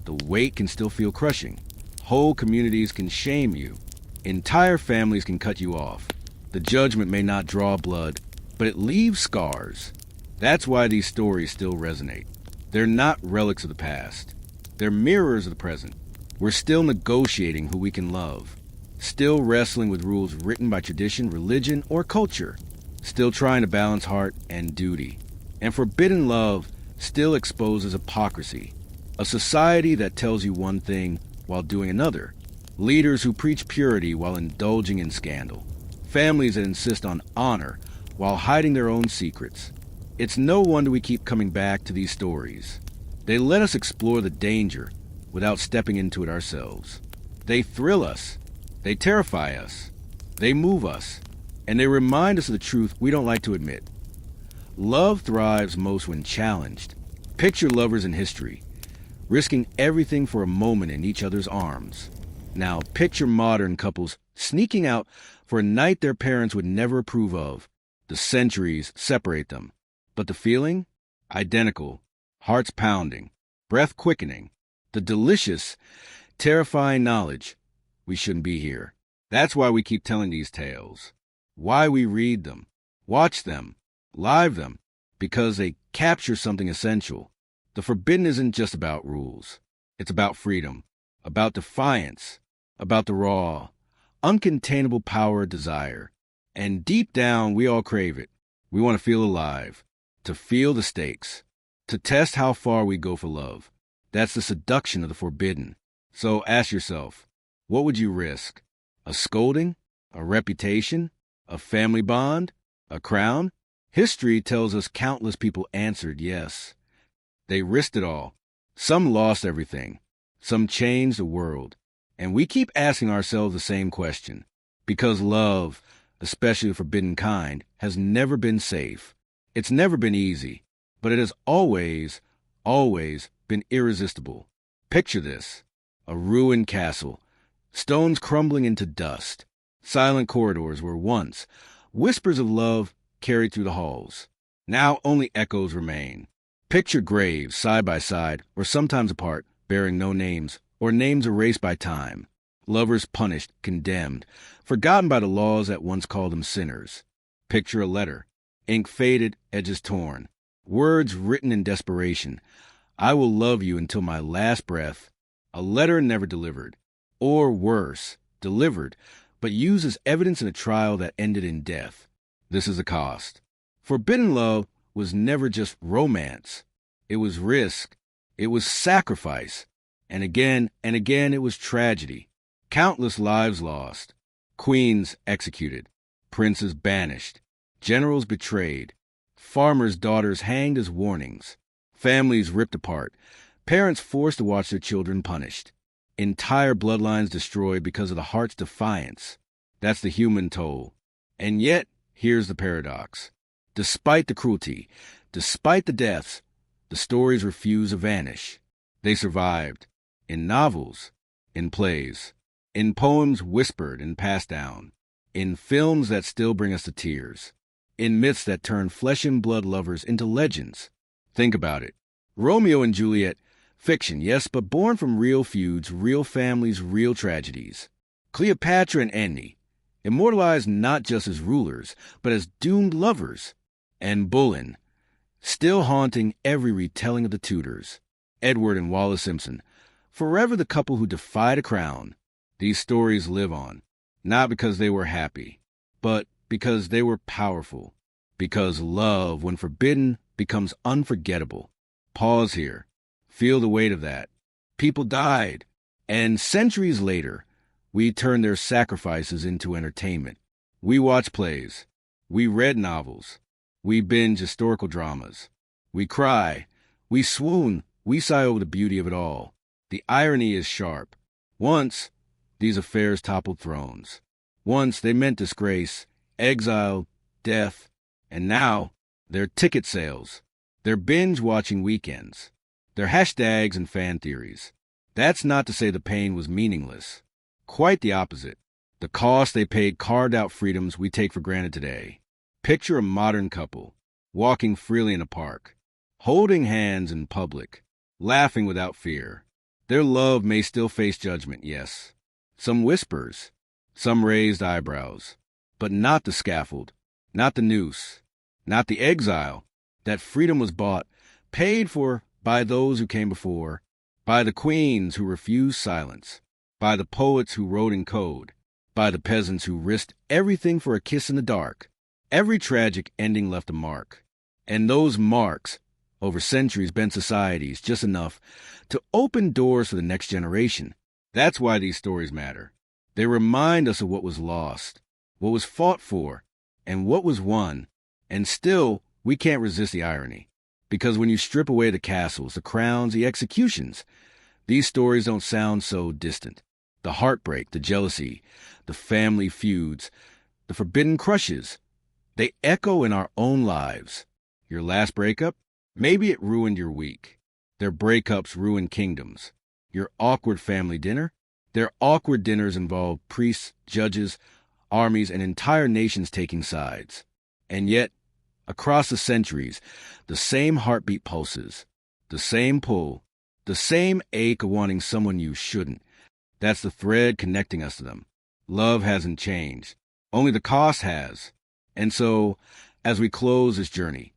[SPEAKER 1] the weight can still feel crushing. Whole communities can shame you. Entire families can cut you off. The judgment may not draw blood, but it leaves scars. That's why these stories still resonate. They're not relics of the past. They're mirrors of the present. We're still negotiating who we can love. Still wrestling with rules written by tradition, religion, or culture. Still trying to balance heart and duty. And forbidden love still exposes hypocrisy. A society that tells you one thing while doing another. Leaders who preach purity while indulging in scandal. Families that insist on honor while hiding their own secrets. It's no wonder we keep coming back to these stories. They let us explore the danger without stepping into it ourselves. They thrill us. They terrify us. They move us. And they remind us of the truth we don't like to admit. Love thrives most when challenged. Picture lovers in history, risking everything for a moment in each other's arms. Now picture modern couples sneaking out for a night their parents would never approve of. The centuries separate them. But the feeling? Identical. Hearts pounding. Breath quickening. The delicious, terrifying knowledge we shouldn't be here. That's why we keep telling these tales. Why we read them, watch them, live them, because they capture something essential. The forbidden isn't just about rules. It's about freedom, about defiance, about the raw, uncontainable power of desire. And deep down, we all crave it. We want to feel alive, to feel the stakes, to test how far we go for love. That's the seduction of the forbidden. So ask yourself, what would you risk? A scolding? A reputation? A family bond? A crown? History tells us countless people answered yes. They risked it all. Some lost everything. Some changed the world. And we keep asking ourselves the same question. Because love, especially the forbidden kind, has never been safe. It's never been easy. But it has always, always been irresistible. Picture this. A ruined castle. Stones crumbling into dust. Silent corridors where once whispers of love carried through the halls. Now only echoes remain. Picture graves side by side or sometimes apart, bearing no names or names erased by time. Lovers punished, condemned, forgotten by the laws that once called them sinners. Picture a letter, ink faded, edges torn. Words written in desperation. I will love you until my last breath. A letter never delivered. Or worse, delivered, but used as evidence in a trial that ended in death. This is the cost. Forbidden love was never just romance. It was risk. It was sacrifice. And again it was tragedy. Countless lives lost. Queens executed. Princes banished. Generals betrayed. Farmers' daughters hanged as warnings. Families ripped apart. Parents forced to watch their children punished. Entire bloodlines destroyed because of the heart's defiance. That's the human toll. And yet, here's the paradox. Despite the cruelty, despite the deaths, the stories refuse to vanish. They survived. In novels, in plays, in poems whispered and passed down, in films that still bring us to tears, in myths that turn flesh and blood lovers into legends. Think about it. Romeo and Juliet, fiction, yes, but born from real feuds, real families, real tragedies. Cleopatra and Antony, immortalized not just as rulers, but as doomed lovers. And Bullen, still haunting every retelling of the Tudors. Edward and Wallis Simpson, forever the couple who defied a crown. These stories live on, not because they were happy, but because they were powerful. Because love, when forbidden, becomes unforgettable. Pause here. Feel the weight of that. People died, and centuries later, we turn their sacrifices into entertainment. We watch plays. We read novels. We binge historical dramas. We cry. We swoon. We sigh over the beauty of it all. The irony is sharp. Once, these affairs toppled thrones. Once, they meant disgrace, exile, death. And now, they're ticket sales. They're binge-watching weekends. They're hashtags and fan theories. That's not to say the pain was meaningless. Quite the opposite. The cost they paid carved out freedoms we take for granted today. Picture a modern couple, walking freely in a park, holding hands in public, laughing without fear. Their love may still face judgment, yes. Some whispers, some raised eyebrows, but not the scaffold, not the noose, not the exile. That freedom was bought, paid for by those who came before, by the queens who refused silence, by the poets who wrote in code, by the peasants who risked everything for a kiss in the dark. Every tragic ending left a mark, and those marks, over centuries, bent societies just enough to open doors for the next generation. That's why these stories matter. They remind us of what was lost, what was fought for, and what was won. And still, we can't resist the irony. Because when you strip away the castles, the crowns, the executions, these stories don't sound so distant. The heartbreak, the jealousy, the family feuds, the forbidden crushes, they echo in our own lives. Your last breakup? Maybe it ruined your week. Their breakups ruin kingdoms. Your awkward family dinner? Their awkward dinners involve priests, judges, armies, and entire nations taking sides. And yet, across the centuries, the same heartbeat pulses, the same pull, the same ache of wanting someone you shouldn't. That's the thread connecting us to them. Love hasn't changed. Only the cost has. And so, as we close this journey,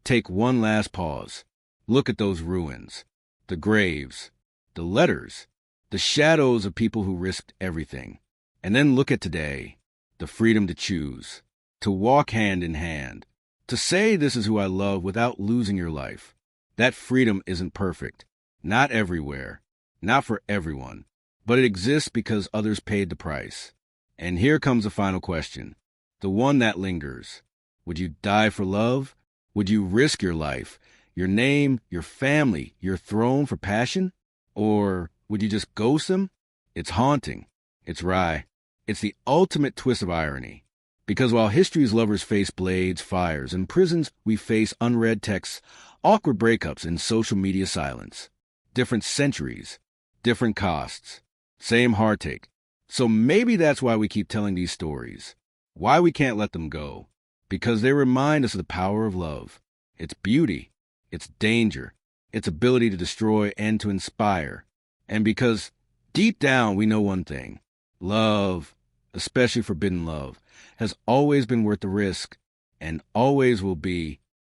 [SPEAKER 1] take one last pause. Look at those ruins, the graves, the letters, the shadows of people who risked everything. And then look at today, the freedom to choose, to walk hand in hand, to say this is who I love without losing your life. That freedom isn't perfect, not everywhere, not for everyone, but it exists because others paid the price. And here comes the final question, the one that lingers. Would you die for love? Would you risk your life, your name, your family, your throne for passion? Or would you just ghost them? It's haunting. It's wry. It's the ultimate twist of irony. Because while history's lovers face blades, fires, and prisons, we face unread texts, awkward breakups, and social media silence. Different centuries, different costs, same heartache. So maybe that's why we keep telling these stories. Why we can't let them go. Because they remind us of the power of love, its beauty, its danger, its ability to destroy and to inspire. And because deep down we know one thing, love, especially forbidden love, has always been worth the risk and always will be